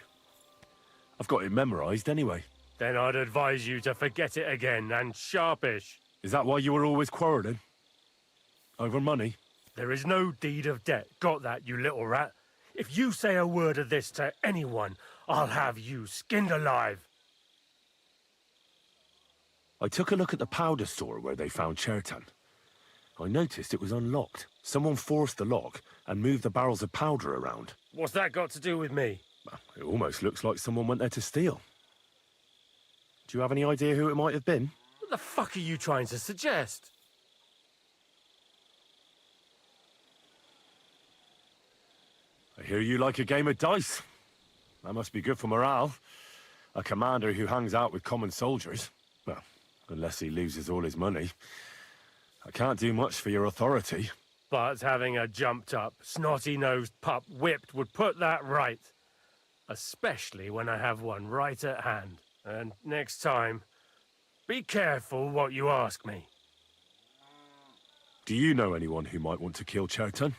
I've got it memorized anyway. Then I'd advise you to forget it again, and sharpish. Is that why you were always quarreling? Over money? There is no deed of debt. Got that, you little rat? If you say a word of this to anyone, I'll have you skinned alive. I took a look at the powder store where they found Chertan. I noticed it was unlocked. Someone forced the lock and moved the barrels of powder around. What's that got to do with me? Well, it almost looks like someone went there to steal. Do you have any idea who it might have been? What the fuck are you trying to suggest? I hear you like a game of dice. That must be good for morale. A commander who hangs out with common soldiers. Well, unless he loses all his money. I can't do much for your authority. But having a jumped-up, snotty-nosed pup whipped would put that right. Especially when I have one right at hand. And next time, be careful what you ask me. Do you know anyone who might want to kill Chertan?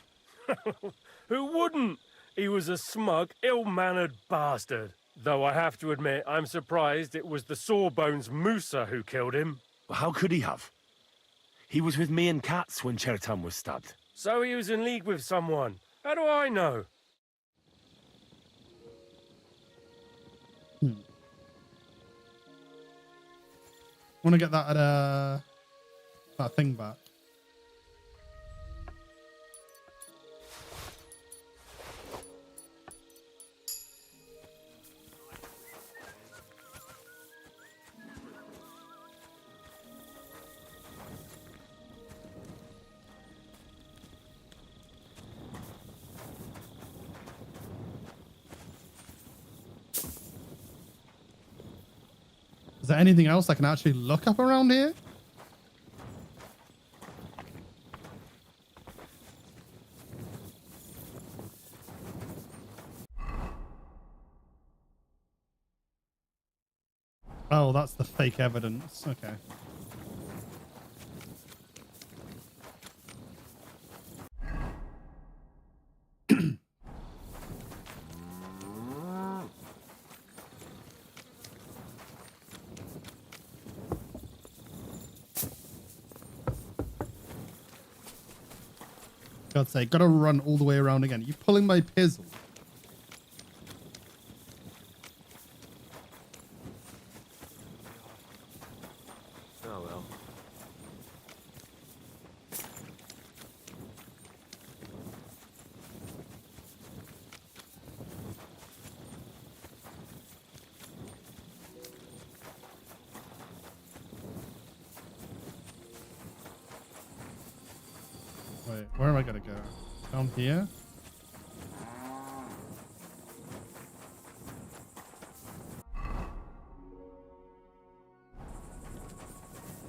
Who wouldn't? He was a smug, ill-mannered bastard. Though I have to admit, I'm surprised it was the Sawbones Musa who killed him. Well, how could he have? He was with me and Katz when Chertan was stabbed. So he was in league with someone. How do I know? Want to get that that thing back. Is there anything else I can actually look up around here? Oh, that's the fake evidence. Okay. God's sake, gotta run all the way around again. Are you pulling my pizzle? Oh well. where am I gonna go? Down here?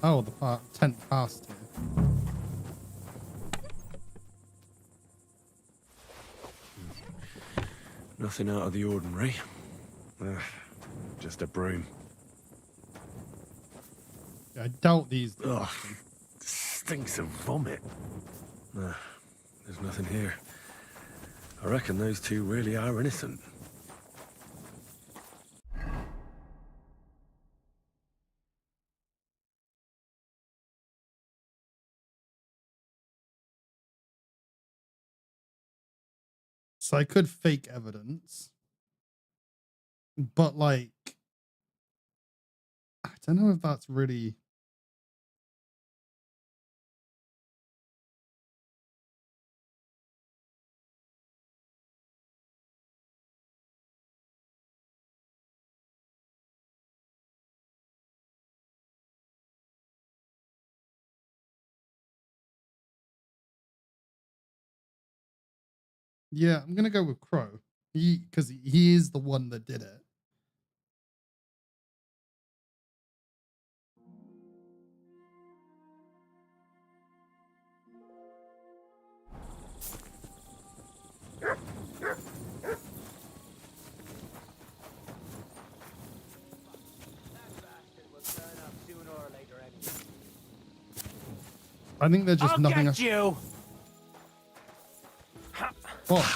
Oh, the tent past here. Nothing out of the ordinary. Just a broom. I doubt these. Ugh, stinks of vomit. There's nothing here. I reckon those two really are innocent. So I could fake evidence, but like, I don't know if that's really. Yeah, I'm gonna go with Crow. Because he is the one that did it. I think there's just nothing. I'll get you. Oh.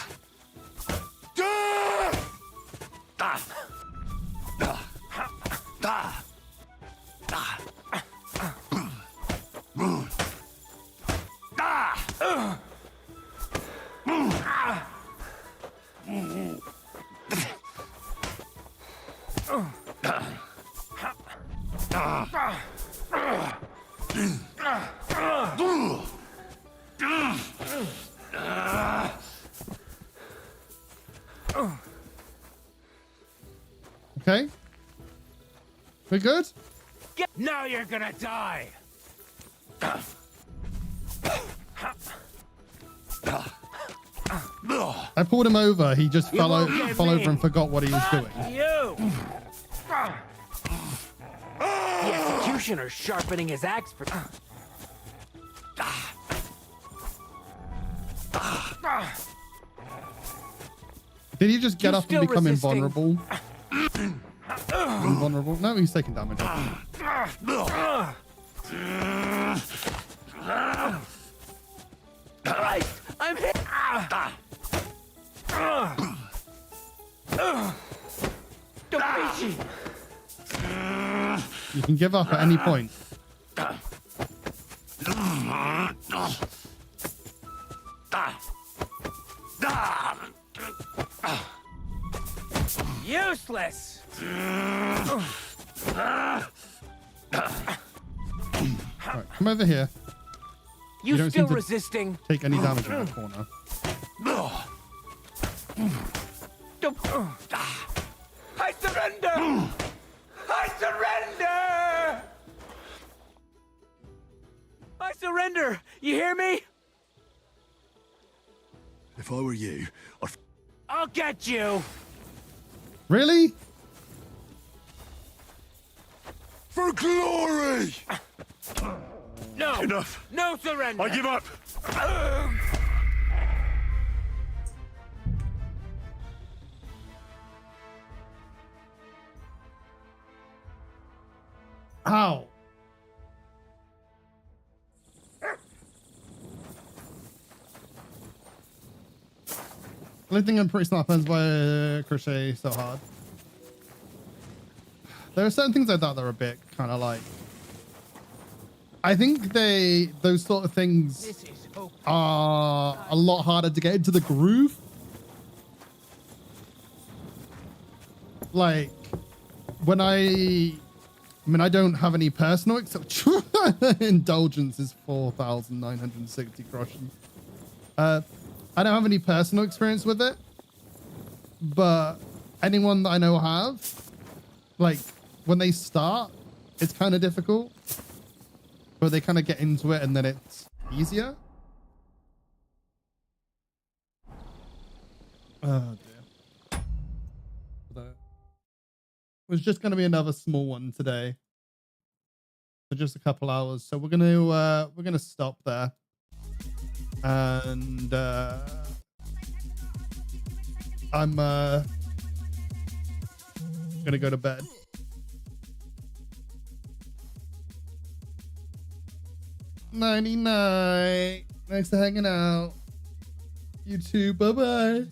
Okay. We good? Now you're gonna die. I pulled him over. He just fell over and forgot what he was doing. You. The executioner's sharpening his axe for. Did he just get up and become resisting? invulnerable? Invulnerable? No, he's taking damage. Christ, I'm hit. Domichi. You can give up at any point. Useless. Right, come over here. You don't still seem to resisting? Take any damage in that corner. I surrender! I surrender! I surrender! You hear me? If I were you, I'll get you! Really? For glory! No! Enough! No surrender! I give up! Ow. Lifting and pretty snap ends by crochet so hard. There are certain things like that that are a bit kind of like. I think those sort of things are a lot harder to get into the groove. Like when I don't have any personal indulgence is 4,960 Groschen. I don't have any personal experience with it, but anyone that I know have, like when they start, it's kind of difficult, but they kind of get into it and then it's easier. Oh dear. That was just going to be another small one today for just a couple hours. So we're gonna stop there, and I'm gonna go to bed. Nighty night. Thanks for hanging out. You too. Bye bye.